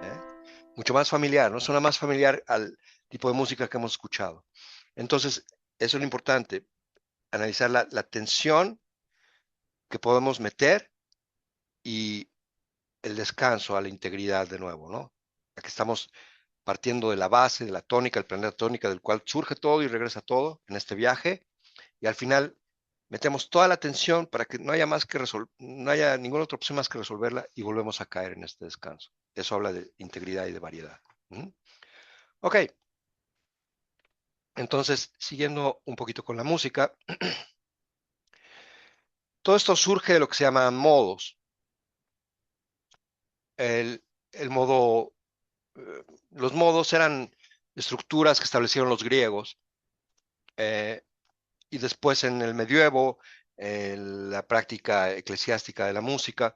Speaker 1: ¿Eh? Mucho más familiar, ¿no? Suena más familiar al tipo de música que hemos escuchado. Entonces, eso es lo importante, analizar la tensión que podemos meter y el descanso a la integridad de nuevo, ¿no? Aquí estamos partiendo de la base, de la tónica, el planeta tónica, del cual surge todo y regresa todo en este viaje, y al final metemos toda la atención para que no haya más que resolver, no haya ninguna otra opción más que resolverla y volvemos a caer en este descanso. Eso habla de integridad y de variedad. ¿Mm? Ok, entonces, siguiendo un poquito con la música, todo esto surge de lo que se llaman modos. El, el modo, los modos eran estructuras que establecieron los griegos eh, y después en el medievo, la práctica eclesiástica de la música,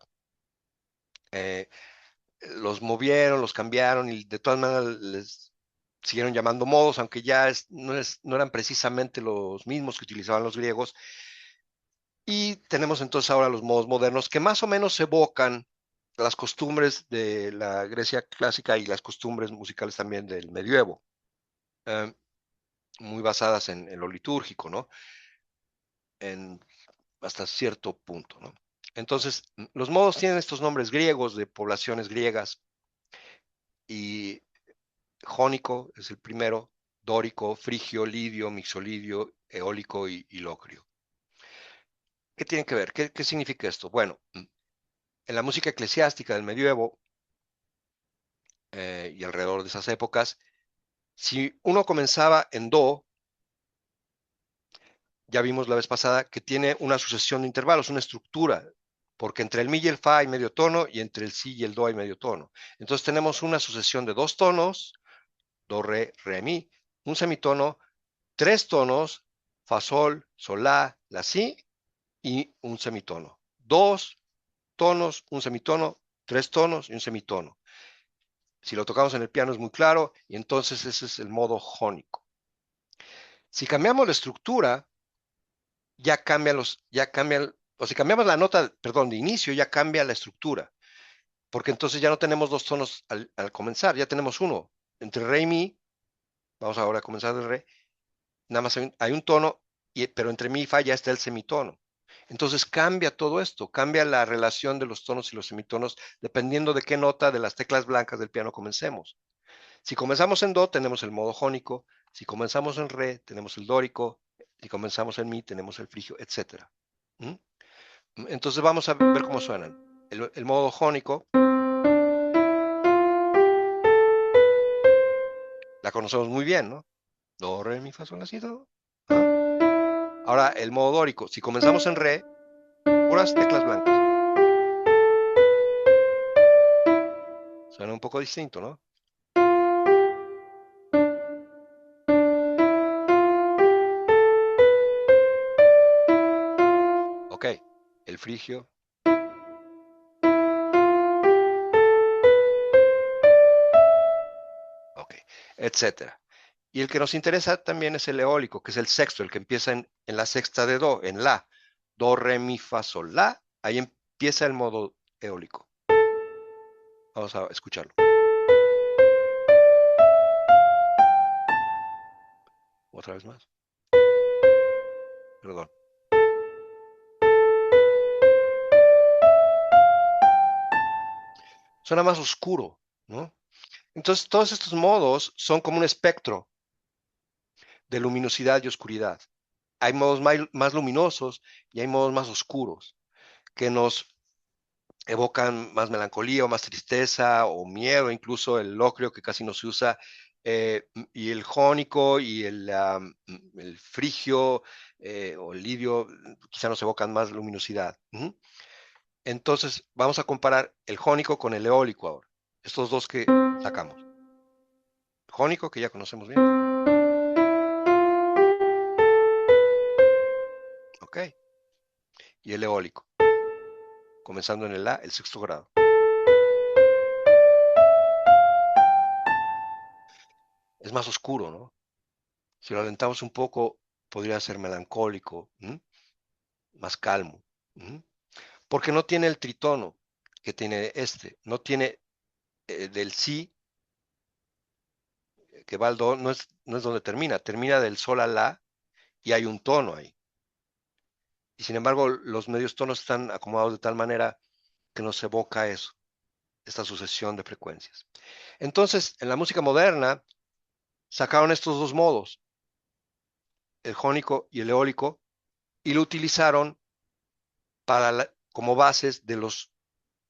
Speaker 1: eh, los movieron, los cambiaron y de todas maneras les siguieron llamando modos, aunque ya no eran precisamente los mismos que utilizaban los griegos. Y tenemos entonces ahora los modos modernos que más o menos evocan las costumbres de la Grecia clásica y las costumbres musicales también del medievo, eh, muy basadas en lo litúrgico, ¿no? En, hasta cierto punto, ¿no? Entonces, los modos tienen estos nombres griegos de poblaciones griegas y jónico es el primero, dórico, frigio, lidio, mixolidio, eólico y locrio. ¿Qué tiene que ver? ¿Qué significa esto? Bueno, en la música eclesiástica del medievo y alrededor de esas épocas, si uno comenzaba en do, ya vimos la vez pasada que tiene una sucesión de intervalos, una estructura, porque entre el mi y el fa hay medio tono y entre el si y el do hay medio tono. Entonces tenemos una sucesión de 2 tonos, do, re, mi, un semitono, 3 tonos, fa, sol, la, si y un semitono. 2 tonos, un semitono, 3 tonos y un semitono. Si lo tocamos en el piano es muy claro y entonces ese es el modo jónico. Si cambiamos la estructura, o si cambiamos la nota, perdón, de inicio, ya cambia la estructura, porque entonces ya no tenemos 2 tonos al comenzar, ya tenemos uno. Entre re y mi, vamos ahora a comenzar de re, nada más hay un tono, pero entre mi y fa ya está el semitono. Entonces cambia todo esto, cambia la relación de los tonos y los semitonos dependiendo de qué nota de las teclas blancas del piano comencemos. Si comenzamos en do, tenemos el modo jónico. Si comenzamos en re, tenemos el dórico. Si comenzamos en mi, tenemos el frigio, etc. Entonces vamos a ver cómo suenan. El modo jónico, la conocemos muy bien, ¿no? Do, re, mi, fa, sol, la, si, do. Ahora, el modo dórico, si comenzamos en re, puras teclas blancas. Suena un poco distinto, ¿no? Ok, el frigio. Ok, etcétera. Y el que nos interesa también es el eólico, que es el sexto, el que empieza en la sexta de do, en la. Do, re, mi, fa, sol, la. Ahí empieza el modo eólico. Vamos a escucharlo. Otra vez más. Perdón. Suena más oscuro, ¿no? Entonces, todos estos modos son como un espectro de luminosidad y oscuridad. Hay modos más luminosos y hay modos más oscuros que nos evocan más melancolía o más tristeza o miedo, incluso el locrio que casi no se usa, y el jónico y el frigio o el lidio quizá nos evocan más luminosidad. Entonces vamos a comparar el jónico con el eólico ahora, estos dos que sacamos. El jónico, que ya conocemos bien. Ok. Y el eólico, comenzando en el la, el sexto grado. Es más oscuro, ¿no? Si lo alentamos un poco, podría ser melancólico, más calmo, porque no tiene el tritono que tiene este, no tiene del si, que va al do, no es donde termina del sol a la y hay un tono ahí. Y sin embargo, los medios tonos están acomodados de tal manera que nos evoca eso, esta sucesión de frecuencias. Entonces, en la música moderna, sacaron estos dos modos, el jónico y el eólico, y lo utilizaron como bases de los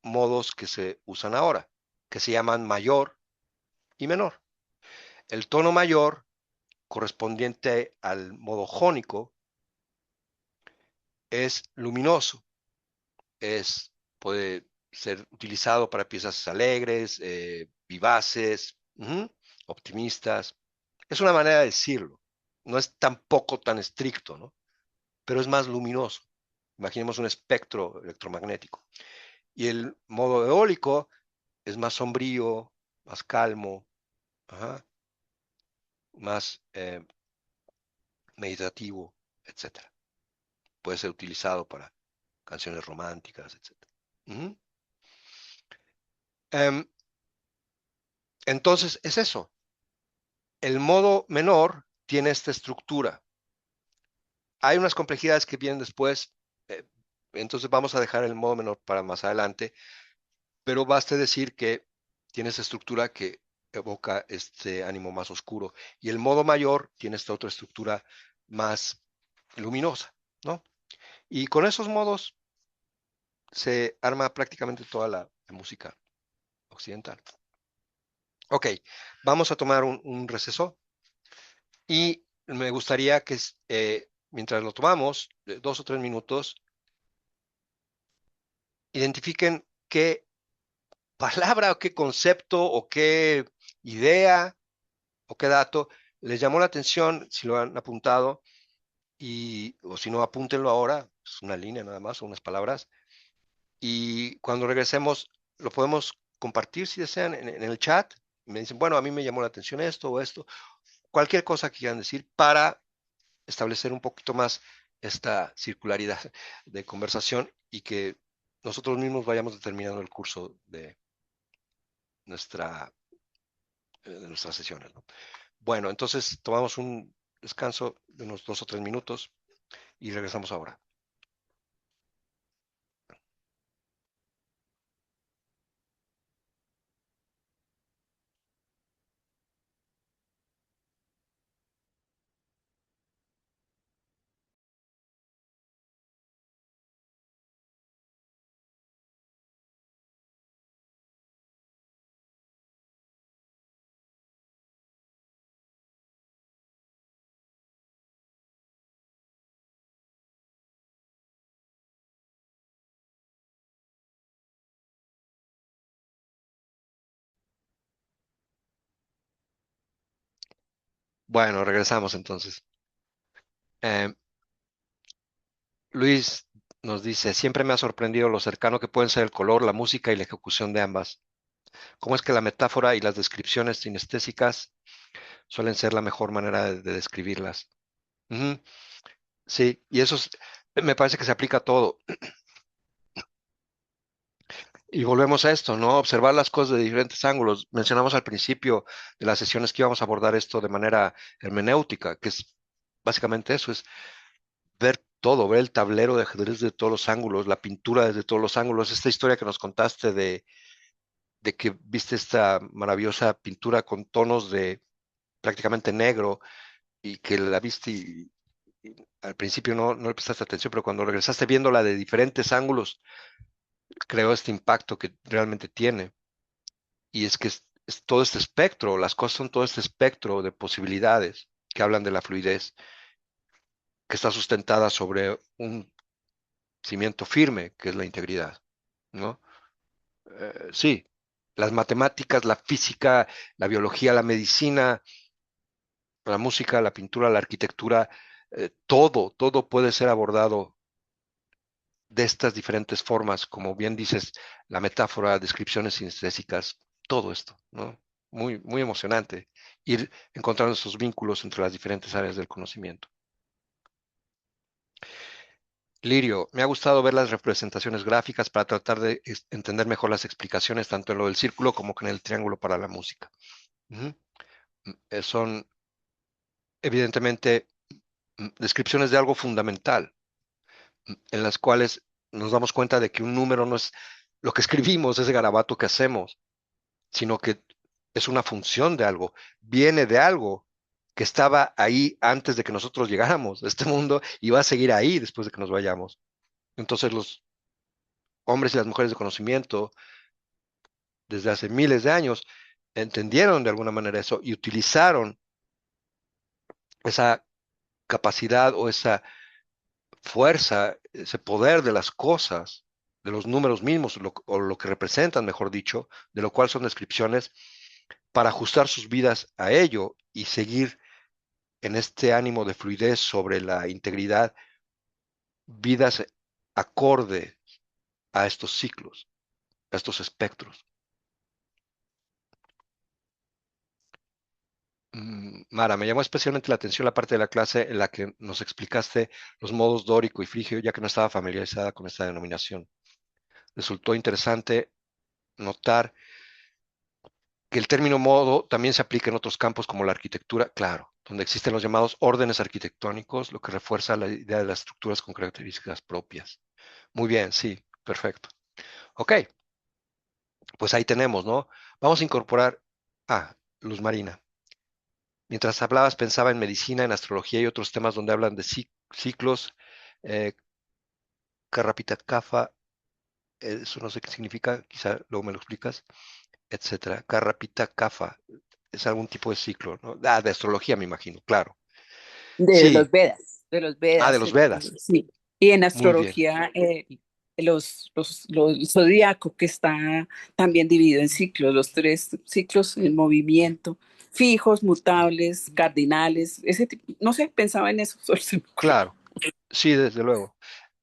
Speaker 1: modos que se usan ahora, que se llaman mayor y menor. El tono mayor, correspondiente al modo jónico, es luminoso, puede ser utilizado para piezas alegres, vivaces, optimistas. Es una manera de decirlo. No es tampoco tan estricto, ¿no? Pero es más luminoso. Imaginemos un espectro electromagnético. Y el modo eólico es más sombrío, más calmo, más meditativo, etc. Puede ser utilizado para canciones románticas, etc. Entonces, es eso. El modo menor tiene esta estructura. Hay unas complejidades que vienen después, entonces vamos a dejar el modo menor para más adelante, pero baste decir que tiene esa estructura que evoca este ánimo más oscuro. Y el modo mayor tiene esta otra estructura más luminosa, ¿no? Y con esos modos se arma prácticamente toda la música occidental. Ok, vamos a tomar un receso y me gustaría que mientras lo tomamos, de 2 o 3 minutos, identifiquen qué palabra o qué concepto o qué idea o qué dato les llamó la atención, si lo han apuntado, o si no, apúntenlo ahora, es una línea nada más, o unas palabras, y cuando regresemos lo podemos compartir si desean en el chat. Me dicen, bueno, a mí me llamó la atención esto o esto, cualquier cosa que quieran decir para establecer un poquito más esta circularidad de conversación y que nosotros mismos vayamos determinando el curso nuestra, de nuestras sesiones, ¿no? Bueno, entonces tomamos un descanso de unos 2 o 3 minutos y regresamos ahora. Bueno, regresamos entonces. Eh, Luis nos dice, siempre me ha sorprendido lo cercano que pueden ser el color, la música y la ejecución de ambas. ¿Cómo es que la metáfora y las descripciones sinestésicas suelen ser la mejor manera de describirlas? Ujú, sí, y me parece que se aplica a todo. Y volvemos a esto, ¿no? Observar las cosas de diferentes ángulos. Mencionamos al principio de las sesiones que íbamos a abordar esto de manera hermenéutica, que es básicamente eso, es ver todo, ver el tablero de ajedrez de todos los ángulos, la pintura desde todos los ángulos. Esta historia que nos contaste de que viste esta maravillosa pintura con tonos de prácticamente negro y que la viste y al principio no le prestaste atención, pero cuando regresaste viéndola de diferentes ángulos, creó este impacto que realmente tiene. Y es que es todo este espectro, las cosas son todo este espectro de posibilidades que hablan de la fluidez, que está sustentada sobre un cimiento firme, que es la integridad, ¿no? Sí, las matemáticas, la física, la biología, la medicina, la música, la pintura, la arquitectura, todo puede ser abordado de estas diferentes formas, como bien dices, la metáfora, descripciones sinestésicas, todo esto, ¿no? Muy, muy emocionante ir encontrando esos vínculos entre las diferentes áreas del conocimiento. Lirio, me ha gustado ver las representaciones gráficas para tratar de entender mejor las explicaciones, tanto en lo del círculo como en el triángulo para la música. Ujú. Son evidentemente descripciones de algo fundamental, en las cuales nos damos cuenta de que un número no es lo que escribimos, ese garabato que hacemos, sino que es una función de algo, viene de algo que estaba ahí antes de que nosotros llegáramos a este mundo y va a seguir ahí después de que nos vayamos. Entonces los hombres y las mujeres de conocimiento, desde hace miles de años, entendieron de alguna manera eso y utilizaron esa capacidad o esa fuerza, ese poder de las cosas, de los números mismos, o lo que representan, mejor dicho, de lo cual son descripciones, para ajustar sus vidas a ello y seguir en este ánimo de fluidez sobre la integridad, vidas acorde a estos ciclos, a estos espectros. Mara, me llamó especialmente la atención la parte de la clase en la que nos explicaste los modos dórico y frigio, ya que no estaba familiarizada con esta denominación. Resultó interesante notar que el término modo también se aplica en otros campos como la arquitectura, claro, donde existen los llamados órdenes arquitectónicos, lo que refuerza la idea de las estructuras con características propias. Muy bien, sí, perfecto. Ok, pues ahí tenemos, ¿no? Vamos a incorporar, Luz Marina. Mientras hablabas pensaba en medicina, en astrología y otros temas donde hablan de ciclos, eh, Carrapitakafa, eso no sé qué significa, quizá luego me lo explicas, etcétera. Carrapitakafa, es algún tipo de ciclo, ¿no? De astrología me imagino, claro.
Speaker 4: De
Speaker 1: Sí,
Speaker 4: los Vedas. de los
Speaker 1: Ah, de
Speaker 4: Vedas.
Speaker 1: los Vedas.
Speaker 4: Sí. Y en
Speaker 1: Muy bien.
Speaker 4: astrología, el zodíaco que está también dividido en ciclos, los 3 ciclos en movimiento, fijos, mutables, cardinales, ese tipo, no sé, pensaba en eso, solo se me ocurrió.
Speaker 1: Claro, sí, desde luego.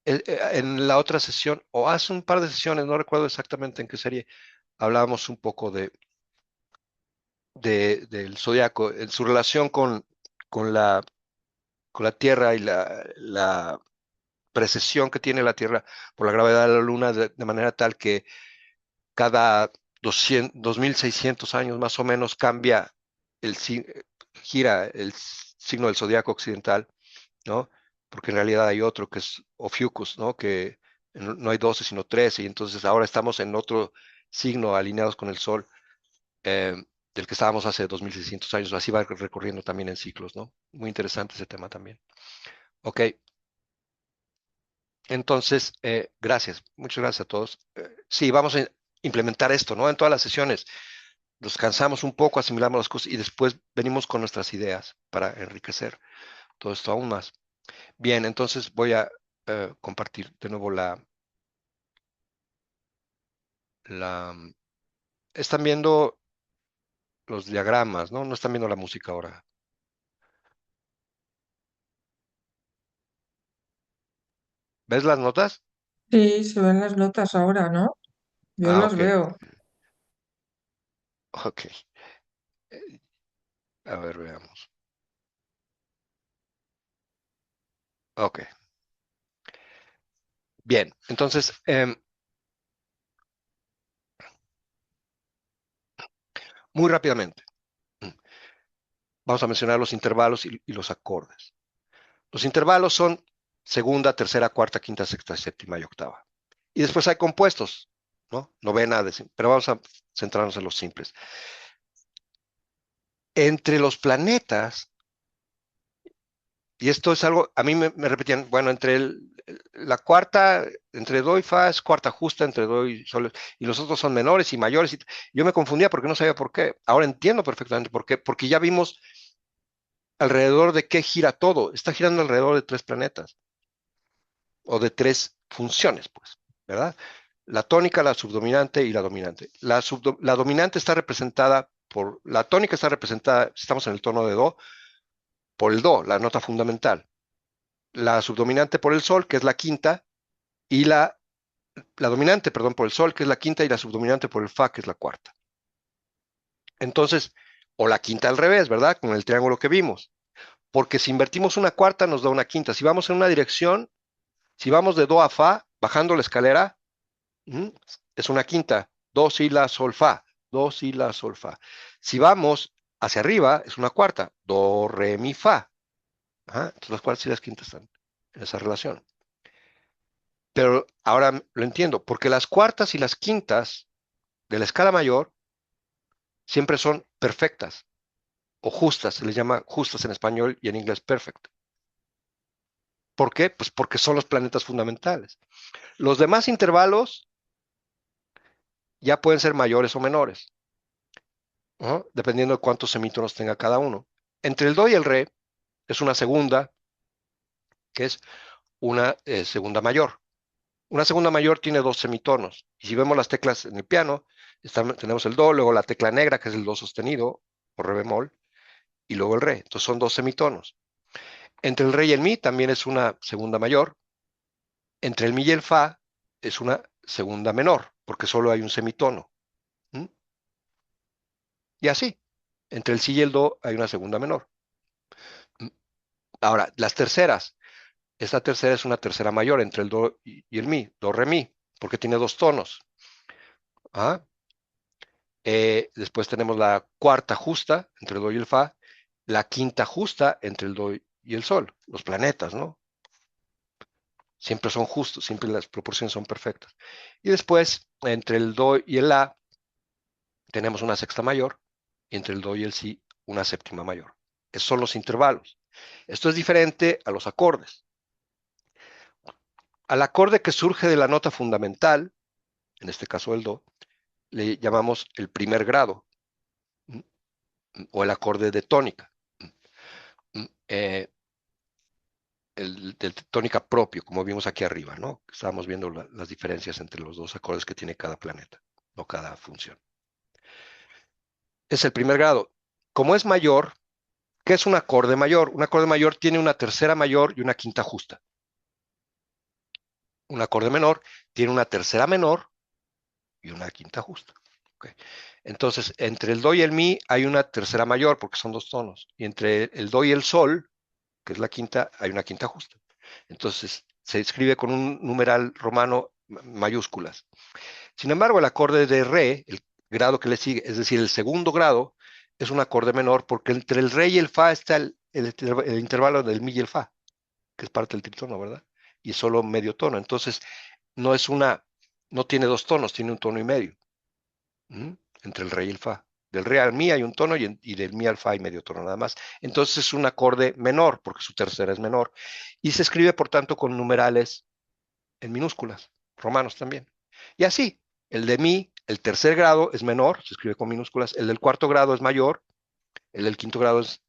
Speaker 1: En la otra sesión, o hace un par de sesiones, no recuerdo exactamente en qué serie, hablábamos un poco del zodiaco, en su relación con la, con la Tierra y la precesión que tiene la Tierra por la gravedad de la Luna, de manera tal que cada 2600 años más o menos cambia gira el signo del zodiaco occidental, ¿no? Porque en realidad hay otro que es Ophiuchus, ¿no? Que no hay 12 sino 13, y entonces ahora estamos en otro signo alineados con el Sol, eh, del que estábamos hace 2600 años, así va recorriendo también en ciclos, ¿no? Muy interesante ese tema también. Ok, entonces, gracias, muchas gracias a todos. Sí, vamos a implementar esto, ¿no? En todas las sesiones descansamos un poco, asimilamos las cosas y después venimos con nuestras ideas para enriquecer todo esto aún más. Bien, entonces voy a compartir de nuevo la... Están viendo los diagramas, ¿no? No están viendo la música ahora. ¿Ves las notas?
Speaker 2: Sí, se ven las notas ahora, ¿no? Yo
Speaker 1: Ah,
Speaker 2: las
Speaker 1: ok,
Speaker 2: veo.
Speaker 1: ok. Eh, A ver, veamos. Ok. Bien, entonces, muy rápidamente, vamos a mencionar los intervalos y los acordes. Los intervalos son segunda, tercera, cuarta, quinta, sexta, séptima y octava. Y después hay compuestos, ¿no? Novena, décima, pero vamos a centrarnos en los simples. Entre los planetas, y esto es algo, a mí me repetían, bueno, la cuarta, entre do y fa es cuarta justa, entre do y sol, y los otros son menores y mayores. Y yo me confundía porque no sabía por qué. Ahora entiendo perfectamente por qué, porque ya vimos alrededor de qué gira todo. Está girando alrededor de 3 planetas, o de 3 funciones, pues, ¿verdad? La tónica, la subdominante y la dominante. La dominante está representada la tónica está representada, si estamos en el tono de do, por el do, la nota fundamental. La subdominante por el sol, que es la quinta, y la dominante, perdón, por el sol, que es la quinta, y la subdominante por el fa, que es la cuarta. Entonces, o la quinta al revés, ¿verdad? Con el triángulo que vimos. Porque si invertimos una cuarta, nos da una quinta. Si vamos en una dirección, si vamos de do a fa, bajando la escalera, es una quinta. Do, si, la, sol, fa. Do, si, la, sol, fa. Si vamos hacia arriba, es una cuarta. Do, re, mi, fa. Entonces las cuartas y las quintas están en esa relación. Pero ahora lo entiendo, porque las cuartas y las quintas de la escala mayor siempre son perfectas o justas, se les llama justas en español y en inglés perfect. ¿Por qué? Pues porque son los planetas fundamentales. Los demás intervalos ya pueden ser mayores o menores, ¿no? Dependiendo de cuántos semítonos tenga cada uno. Entre el do y el re es una segunda, que es una segunda mayor. Una segunda mayor tiene 2 semitonos. Y si vemos las teclas en el piano, tenemos el do, luego la tecla negra, que es el do sostenido, o re bemol, y luego el re. Entonces son 2 semitonos. Entre el re y el mi también es una segunda mayor. Entre el mi y el fa es una segunda menor, porque solo hay un semitono. ¿Mm? Y así. Entre el si y el do hay una segunda menor. ¿Mm? Ahora, las terceras. Esta tercera es una tercera mayor entre el do y el mi, do, re, mi, porque tiene 2 tonos. ¿Ah? Después tenemos la cuarta justa entre el do y el fa, la quinta justa entre el do y el sol, los planetas, ¿no? Siempre son justos, siempre las proporciones son perfectas. Y después, entre el do y el la, tenemos una sexta mayor, y entre el do y el si, una séptima mayor. Esos son los intervalos. Esto es diferente a los acordes. Al acorde que surge de la nota fundamental, en este caso el do, le llamamos el primer grado, o el acorde de tónica. del tónica propio, como vimos aquí arriba, ¿no? Estábamos viendo las diferencias entre los dos acordes que tiene cada planeta, o cada función. Es el primer grado. Como es mayor, ¿qué es un acorde mayor? Un acorde mayor tiene una tercera mayor y una quinta justa. Un acorde menor tiene una tercera menor y una quinta justa. Okay. Entonces, entre el do y el mi hay una tercera mayor porque son dos tonos. Y entre el do y el sol, que es la quinta, hay una quinta justa. Entonces, se escribe con un numeral romano mayúsculas. Sin embargo, el acorde de re, el grado que le sigue, es decir, el segundo grado, es un acorde menor porque entre el re y el fa está el intervalo del mi y el fa, que es parte del tritono, ¿verdad? Y solo medio tono. Entonces, no tiene dos tonos, tiene un tono y medio. Entre el re y el fa. Del re al mi hay un tono y del mi al fa hay medio tono nada más. Entonces es un acorde menor, porque su tercera es menor. Y se escribe, por tanto, con numerales en minúsculas, romanos también. Y así, el de mi, el tercer grado es menor, se escribe con minúsculas. El del cuarto grado es mayor. El del quinto grado es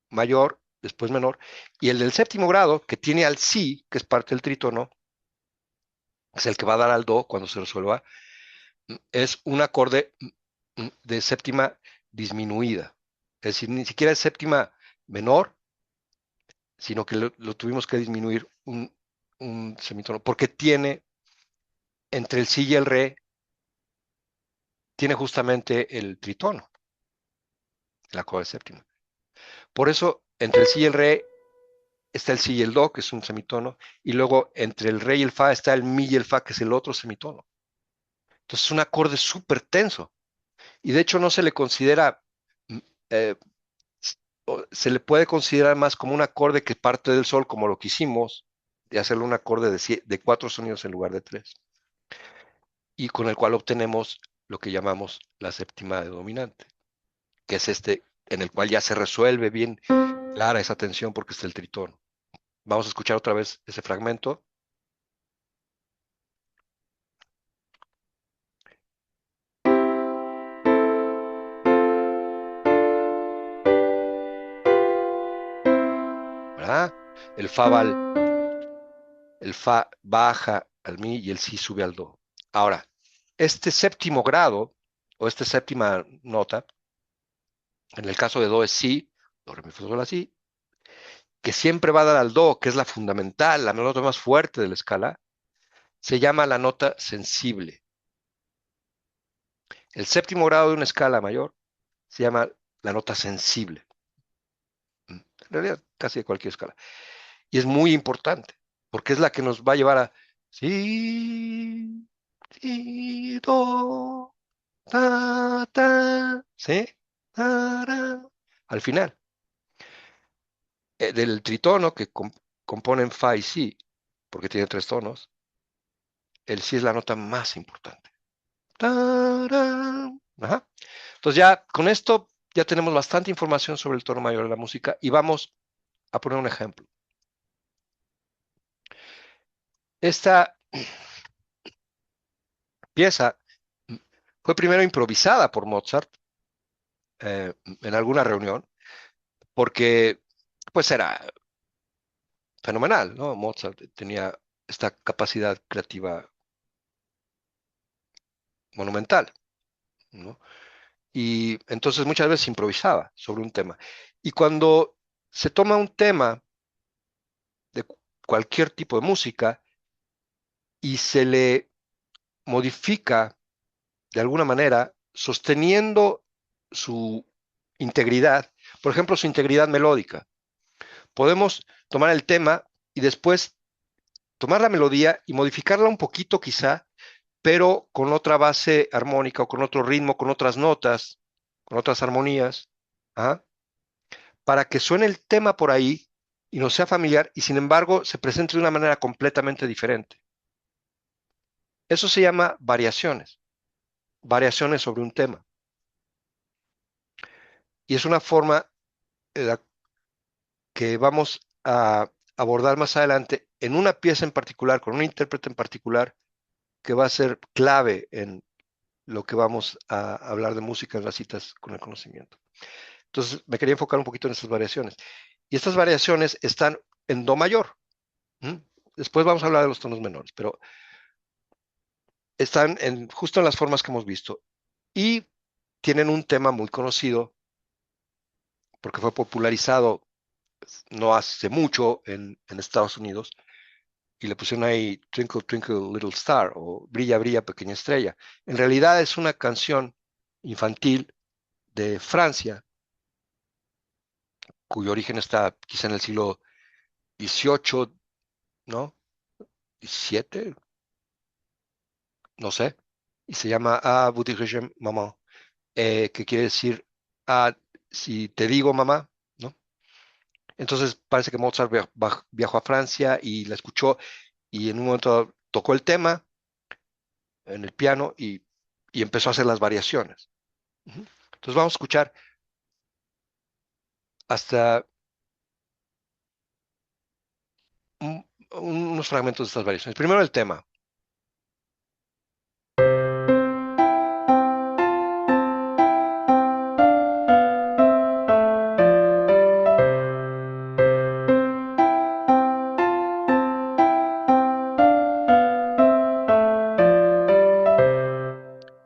Speaker 1: mayor, después menor. Y el del séptimo grado, que tiene al si, que es parte del trítono, es el que va a dar al do cuando se resuelva, es un acorde de séptima disminuida. Es decir, ni siquiera es séptima menor, sino que lo tuvimos que disminuir un semitono, porque tiene entre el si y el re, tiene justamente el tritono, el acorde séptima. Por eso, entre el si y el re está el si y el do, que es un semitono, y luego entre el re y el fa está el mi y el fa, que es el otro semitono. Entonces es un acorde súper tenso. Y de hecho no se le considera, eh, se le puede considerar más como un acorde que parte del sol, como lo que hicimos, de hacerle un acorde de 4 sonidos en lugar de 3, y con el cual obtenemos lo que llamamos la séptima de dominante, que es este en el cual ya se resuelve bien clara esa tensión porque está el tritono. Vamos a escuchar otra vez ese fragmento. ¿Verdad? El fa baja al mi y el si sube al do. Ahora, este séptimo grado, o esta séptima nota, en el caso de do es si, do, re, mi, fa, sol, la, si, que siempre va a dar al do, que es la fundamental, la nota más fuerte de la escala, se llama la nota sensible. El séptimo grado de una escala mayor se llama la nota sensible. En realidad, casi de cualquier escala. Y es muy importante, porque es la que nos va a llevar a si, si, do, ta, ta, ¿sí? Ta, ra, al final. Del tritono que componen fa y si, porque tiene 3 tonos, el si es la nota más importante. Tarán. Ajá. Entonces ya con esto ya tenemos bastante información sobre el tono mayor de la música y vamos a poner un ejemplo. Esta pieza fue primero improvisada por Mozart en alguna reunión porque pues era fenomenal, ¿no? Mozart tenía esta capacidad creativa monumental, ¿no? Y entonces muchas veces improvisaba sobre un tema. Y cuando se toma un tema de cualquier tipo de música y se le modifica de alguna manera, sosteniendo su integridad, por ejemplo, su integridad melódica, podemos tomar el tema y después tomar la melodía y modificarla un poquito quizá, pero con otra base armónica o con otro ritmo, con otras notas, con otras armonías, ¿ah? Para que suene el tema por ahí y nos sea familiar y sin embargo se presente de una manera completamente diferente. Eso se llama variaciones sobre un tema. Y es una forma que vamos a abordar más adelante en una pieza en particular, con un intérprete en particular, que va a ser clave en lo que vamos a hablar de música en las citas con el conocimiento. Entonces, me quería enfocar un poquito en estas variaciones. Y estas variaciones están en do mayor. Después vamos a hablar de los tonos menores, pero están justo en las formas que hemos visto. Y tienen un tema muy conocido, porque fue popularizado no hace mucho en Estados Unidos, y le pusieron ahí Twinkle, Twinkle, Little Star, o Brilla, Brilla, Pequeña Estrella. En realidad es una canción infantil de Francia, cuyo origen está quizá en el siglo XVIII, ¿no? XVII, no sé, y se llama Ah, vous dirigez maman, que quiere decir, ah, si te digo mamá, ¿no? Entonces parece que Mozart viajó a Francia y la escuchó y en un momento tocó el tema en el piano y empezó a hacer las variaciones. Entonces vamos a escuchar hasta unos fragmentos de estas variaciones. Primero el tema.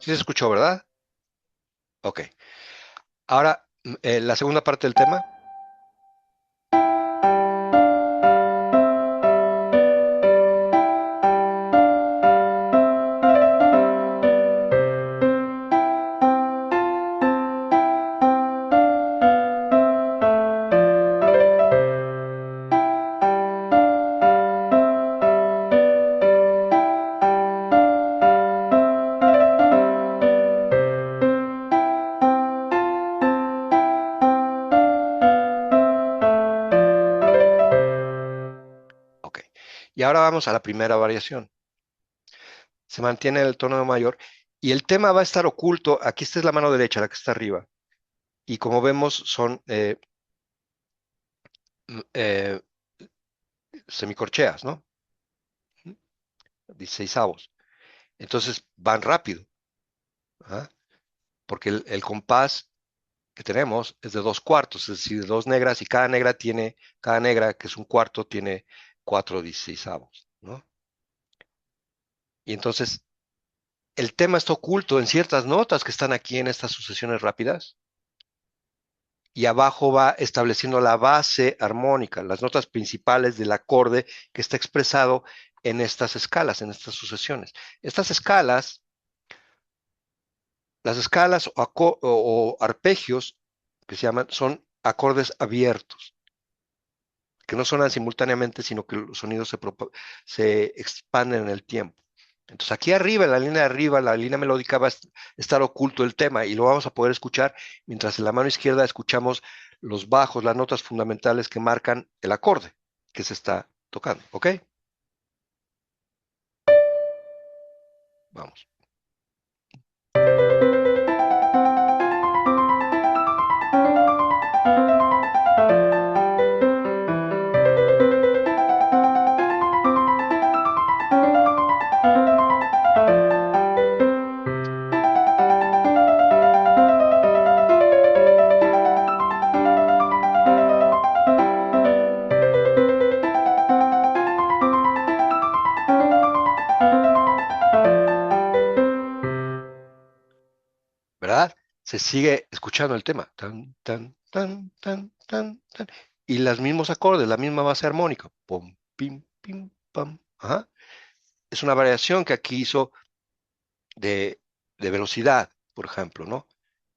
Speaker 1: ¿Sí se escuchó, verdad? Ok. Ahora, la segunda parte del tema. Ok. Y ahora vamos a la primera variación. Se mantiene el tono mayor y el tema va a estar oculto. Aquí esta es la mano derecha, la que está arriba. Y como vemos, son eh, semicorcheas, ¿no? 16avos. Entonces van rápido, ¿ah? Porque el compás que tenemos es de 2/4, es decir, de dos negras y cada negra, que es un cuarto, tiene 4/16avos, ¿no? Y entonces el tema está oculto en ciertas notas que están aquí en estas sucesiones rápidas y abajo va estableciendo la base armónica, las notas principales del acorde que está expresado en estas escalas, en estas sucesiones. Estas escalas, las escalas o arpegios que se llaman, son acordes abiertos, que no suenan simultáneamente, sino que los sonidos se expanden en el tiempo. Entonces aquí arriba, en la línea de arriba, la línea melódica va a estar oculto el tema y lo vamos a poder escuchar mientras en la mano izquierda escuchamos los bajos, las notas fundamentales que marcan el acorde que se está tocando. ¿Ok? Vamos. ¿Verdad? Se sigue escuchando el tema. Tan, tan, tan, tan, tan, tan. Y los mismos acordes, la misma base armónica. Pum, pim, pim, pam. Ajá. Es una variación que aquí hizo de velocidad, por ejemplo, ¿no?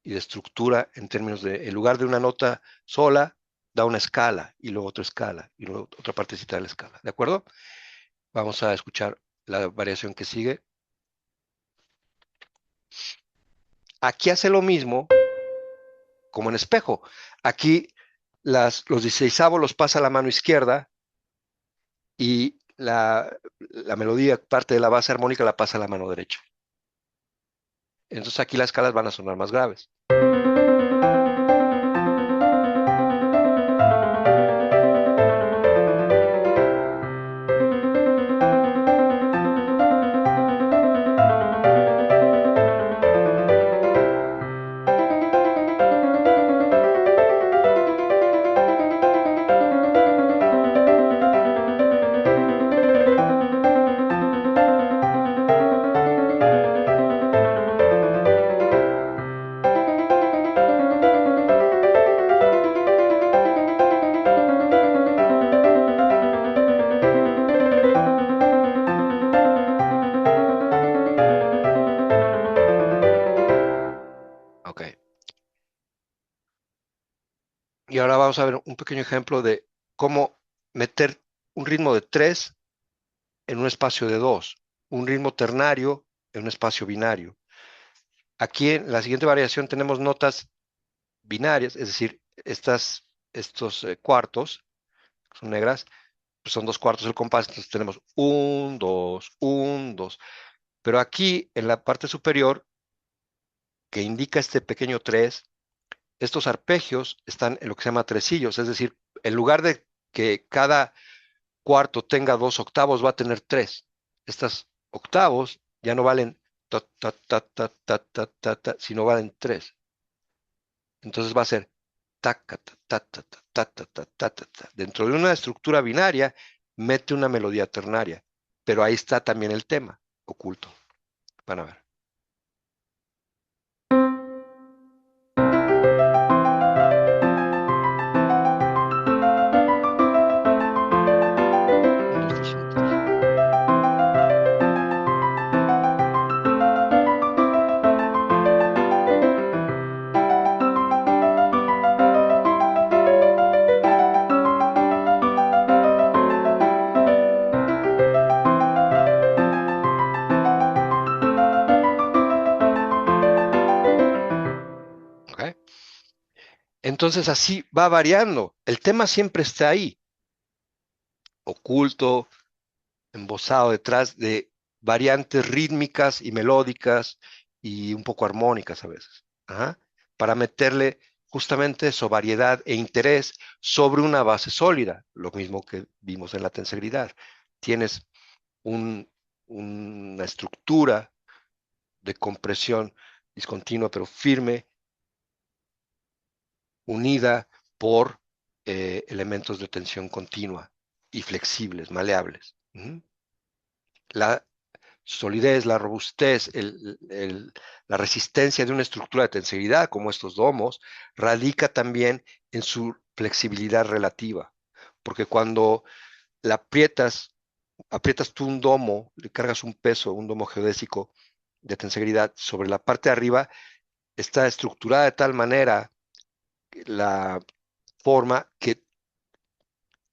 Speaker 1: Y de estructura en términos de, en lugar de una nota sola, da una escala y luego otra escala y luego otra partecita de la escala. ¿De acuerdo? Vamos a escuchar la variación que sigue. Aquí hace lo mismo como en espejo. Aquí los 16avos los pasa a la mano izquierda y la melodía, parte de la base armónica, la pasa a la mano derecha. Entonces aquí las escalas van a sonar más graves. ahora vamos a ver un pequeño ejemplo de cómo meter un ritmo de 3 en un espacio de 2, un ritmo ternario en un espacio binario. Aquí en la siguiente variación tenemos notas binarias, es decir, estos cuartos, son negras, pues son 2 cuartos del compás, entonces tenemos 1, 2, 1, 2. Pero aquí en la parte superior, que indica este pequeño 3, estos arpegios están en lo que se llama tresillos, es decir, en lugar de que cada cuarto tenga 2 octavos, va a tener 3. Estos octavos ya no valen ta, ta, ta, ta, ta, ta, ta, ta, sino valen 3. Entonces va a ser taca, ta, ta, ta, ta, ta, ta, ta, ta, ta, ta. Dentro de una estructura binaria, mete una melodía ternaria, pero ahí está también el tema oculto. Van a ver. Un, dos, tres, un, tres. ¿Ok? Entonces así va variando. El tema siempre está ahí, oculto, embosado detrás de variantes rítmicas y melódicas y un poco armónicas a veces. Ajá. Para meterle justamente eso, variedad e interés sobre una base sólida, lo mismo que vimos en la tensegridad. Tienes una estructura de compresión discontinua pero firme, unida por elementos de tensión continua y flexibles, maleables. La solidez, la robustez, la resistencia de una estructura de tensibilidad como estos domos, radica también en su flexibilidad relativa, porque cuando la aprietas tú un domo, le cargas un peso, un domo geodésico de tensibilidad sobre la parte de arriba, está estructurada de tal manera la forma que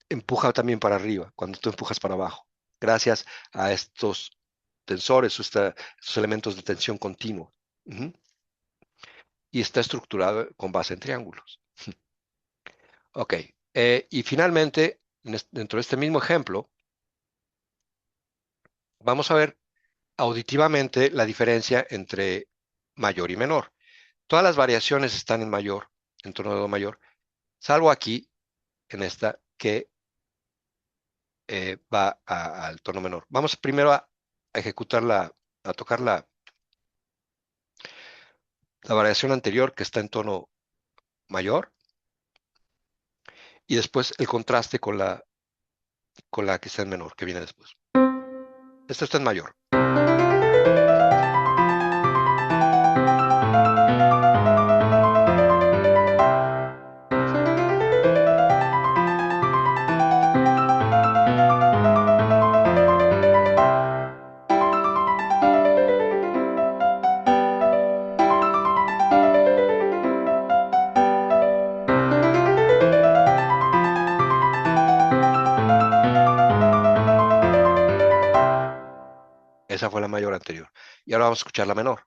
Speaker 1: empuja también para arriba, cuando tú empujas para abajo, gracias a estos tensores, estos elementos de tensión continua. Ujú. Y está estructurado con base en triángulos. Ok, y finalmente, dentro de este mismo ejemplo, vamos a ver auditivamente la diferencia entre mayor y menor. Todas las variaciones están en mayor, en tono de do mayor, salvo aquí, en esta, que va al tono menor. Vamos primero a ejecutar a tocar la variación anterior que está en tono mayor y después el contraste con la que está en menor, que viene después. Esto está en mayor. Esa fue la mayor anterior. Y ahora vamos a escuchar la menor.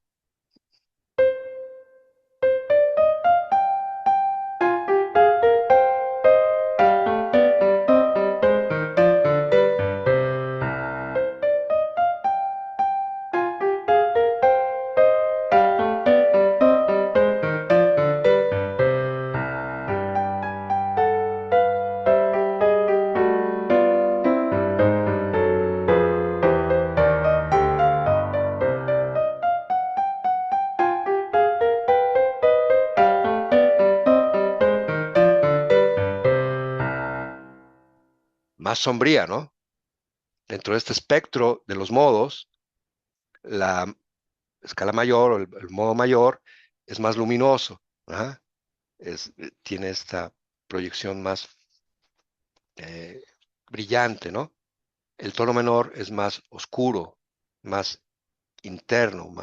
Speaker 1: Más sombría, ¿no? Dentro de este espectro de los modos, la escala mayor o el modo mayor es más luminoso. Ajá. Tiene esta proyección más eh, brillante, ¿no? El tono menor es más oscuro, más interno,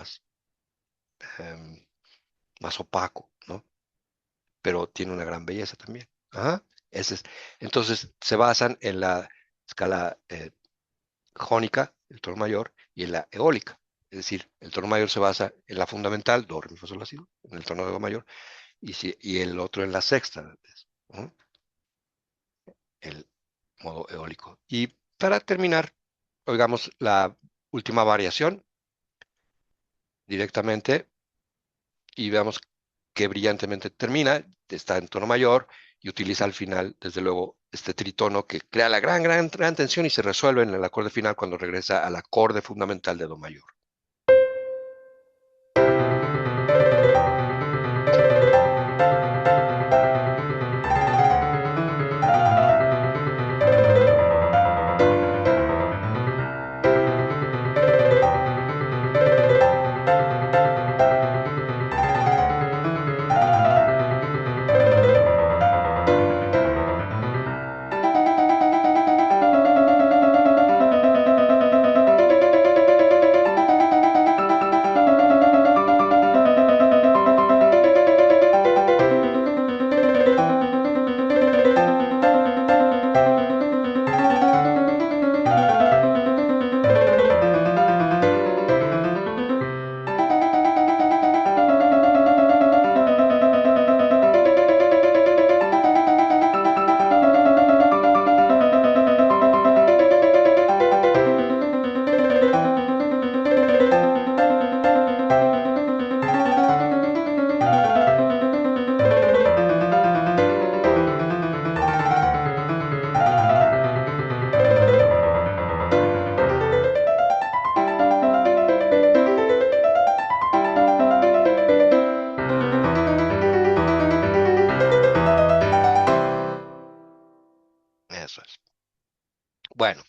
Speaker 1: em, más opaco, ¿no? Pero tiene una gran belleza también. Ajá, entonces se basan en la escala jónica, el tono mayor, y en la eólica. Es decir, el tono mayor se basa en la fundamental, do, re, mi, fa, sol, la, si, do, en el tono de do mayor, y el otro en la sexta, ¿no? El modo eólico. Y para terminar, oigamos la última variación directamente y veamos qué brillantemente termina. Está en tono mayor y utiliza al final, desde luego, este tritono que crea la gran tensión y se resuelve en el acorde final cuando regresa al acorde fundamental de do mayor. Eso es. Bueno,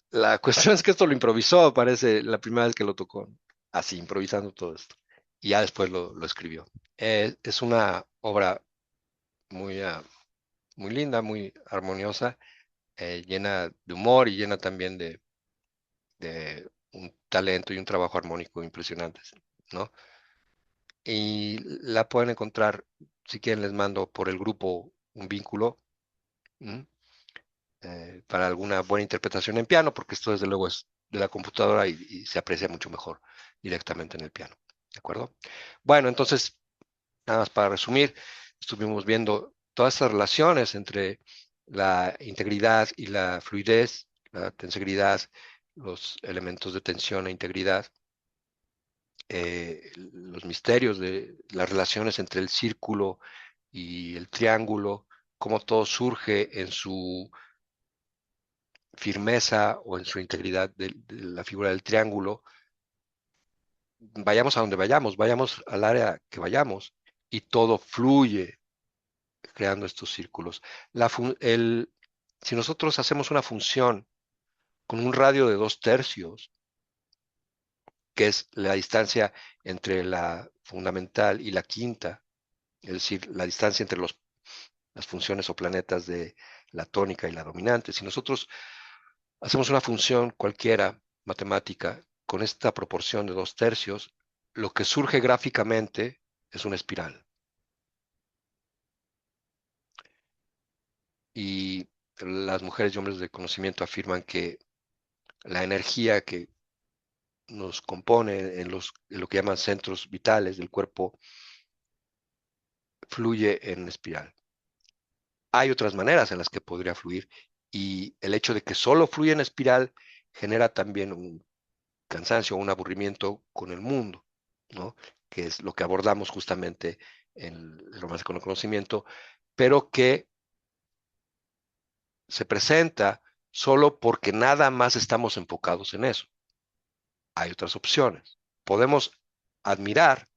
Speaker 1: la cuestión es que esto lo improvisó, parece la primera vez que lo tocó, así, improvisando todo esto. Y ya después lo escribió. Es una obra muy, muy linda, muy armoniosa, llena de humor y llena también de un talento y un trabajo armónico impresionantes, ¿no? Y la pueden encontrar, si quieren les mando por el grupo un vínculo, ¿m? Para alguna buena interpretación en piano, porque esto desde luego es de la computadora y se aprecia mucho mejor directamente en el piano, ¿de acuerdo? Bueno, entonces, nada más para resumir, estuvimos viendo todas estas relaciones entre la integridad y la fluidez, la tensegridad, los elementos de tensión e integridad, los misterios de las relaciones entre el círculo y el triángulo, cómo todo surge en su firmeza o en su integridad de la figura del triángulo. Vayamos a donde vayamos, vayamos al área que vayamos y todo fluye creando estos círculos. Si nosotros hacemos una función con un radio de 2/3, que es la distancia entre la fundamental y la quinta, es decir, la distancia entre las funciones o planetas de la tónica y la dominante. Si nosotros hacemos una función cualquiera, matemática, con esta proporción de 2/3, lo que surge gráficamente es una espiral. Y las mujeres y hombres de conocimiento afirman que la energía que nos compone en lo que llaman centros vitales del cuerpo fluye en espiral. Hay otras maneras en las que podría fluir y el hecho de que solo fluya en espiral genera también un cansancio o un aburrimiento con el mundo, ¿no? Que es lo que abordamos justamente en el romance con el conocimiento, pero que se presenta solo porque nada más estamos enfocados en eso. Hay otras opciones. Podemos admirar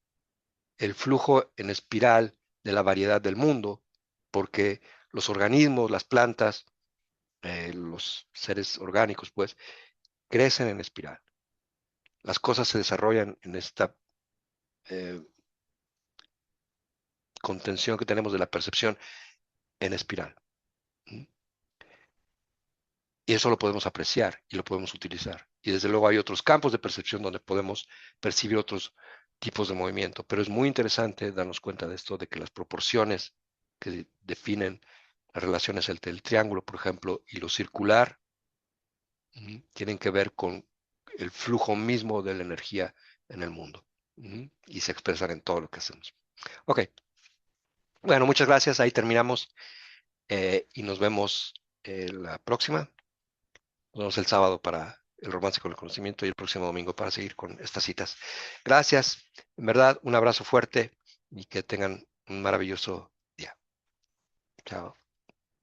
Speaker 1: el flujo en espiral de la variedad del mundo, porque los organismos, las plantas, los seres orgánicos, pues, crecen en espiral. Las cosas se desarrollan en esta contención que tenemos de la percepción en espiral. Y eso lo podemos apreciar y lo podemos utilizar. Y desde luego hay otros campos de percepción donde podemos percibir otros tipos de movimiento. Pero es muy interesante darnos cuenta de esto, de que las proporciones que definen las relaciones entre el triángulo, por ejemplo, y lo circular, tienen que ver con el flujo mismo de la energía en el mundo, y se expresan en todo lo que hacemos. Ok, bueno, muchas gracias, ahí terminamos, y nos vemos la próxima. Nos vemos el sábado para el romance con el conocimiento y el próximo domingo para seguir con estas citas. Gracias, en verdad, un abrazo fuerte y que tengan un maravilloso día. Chao.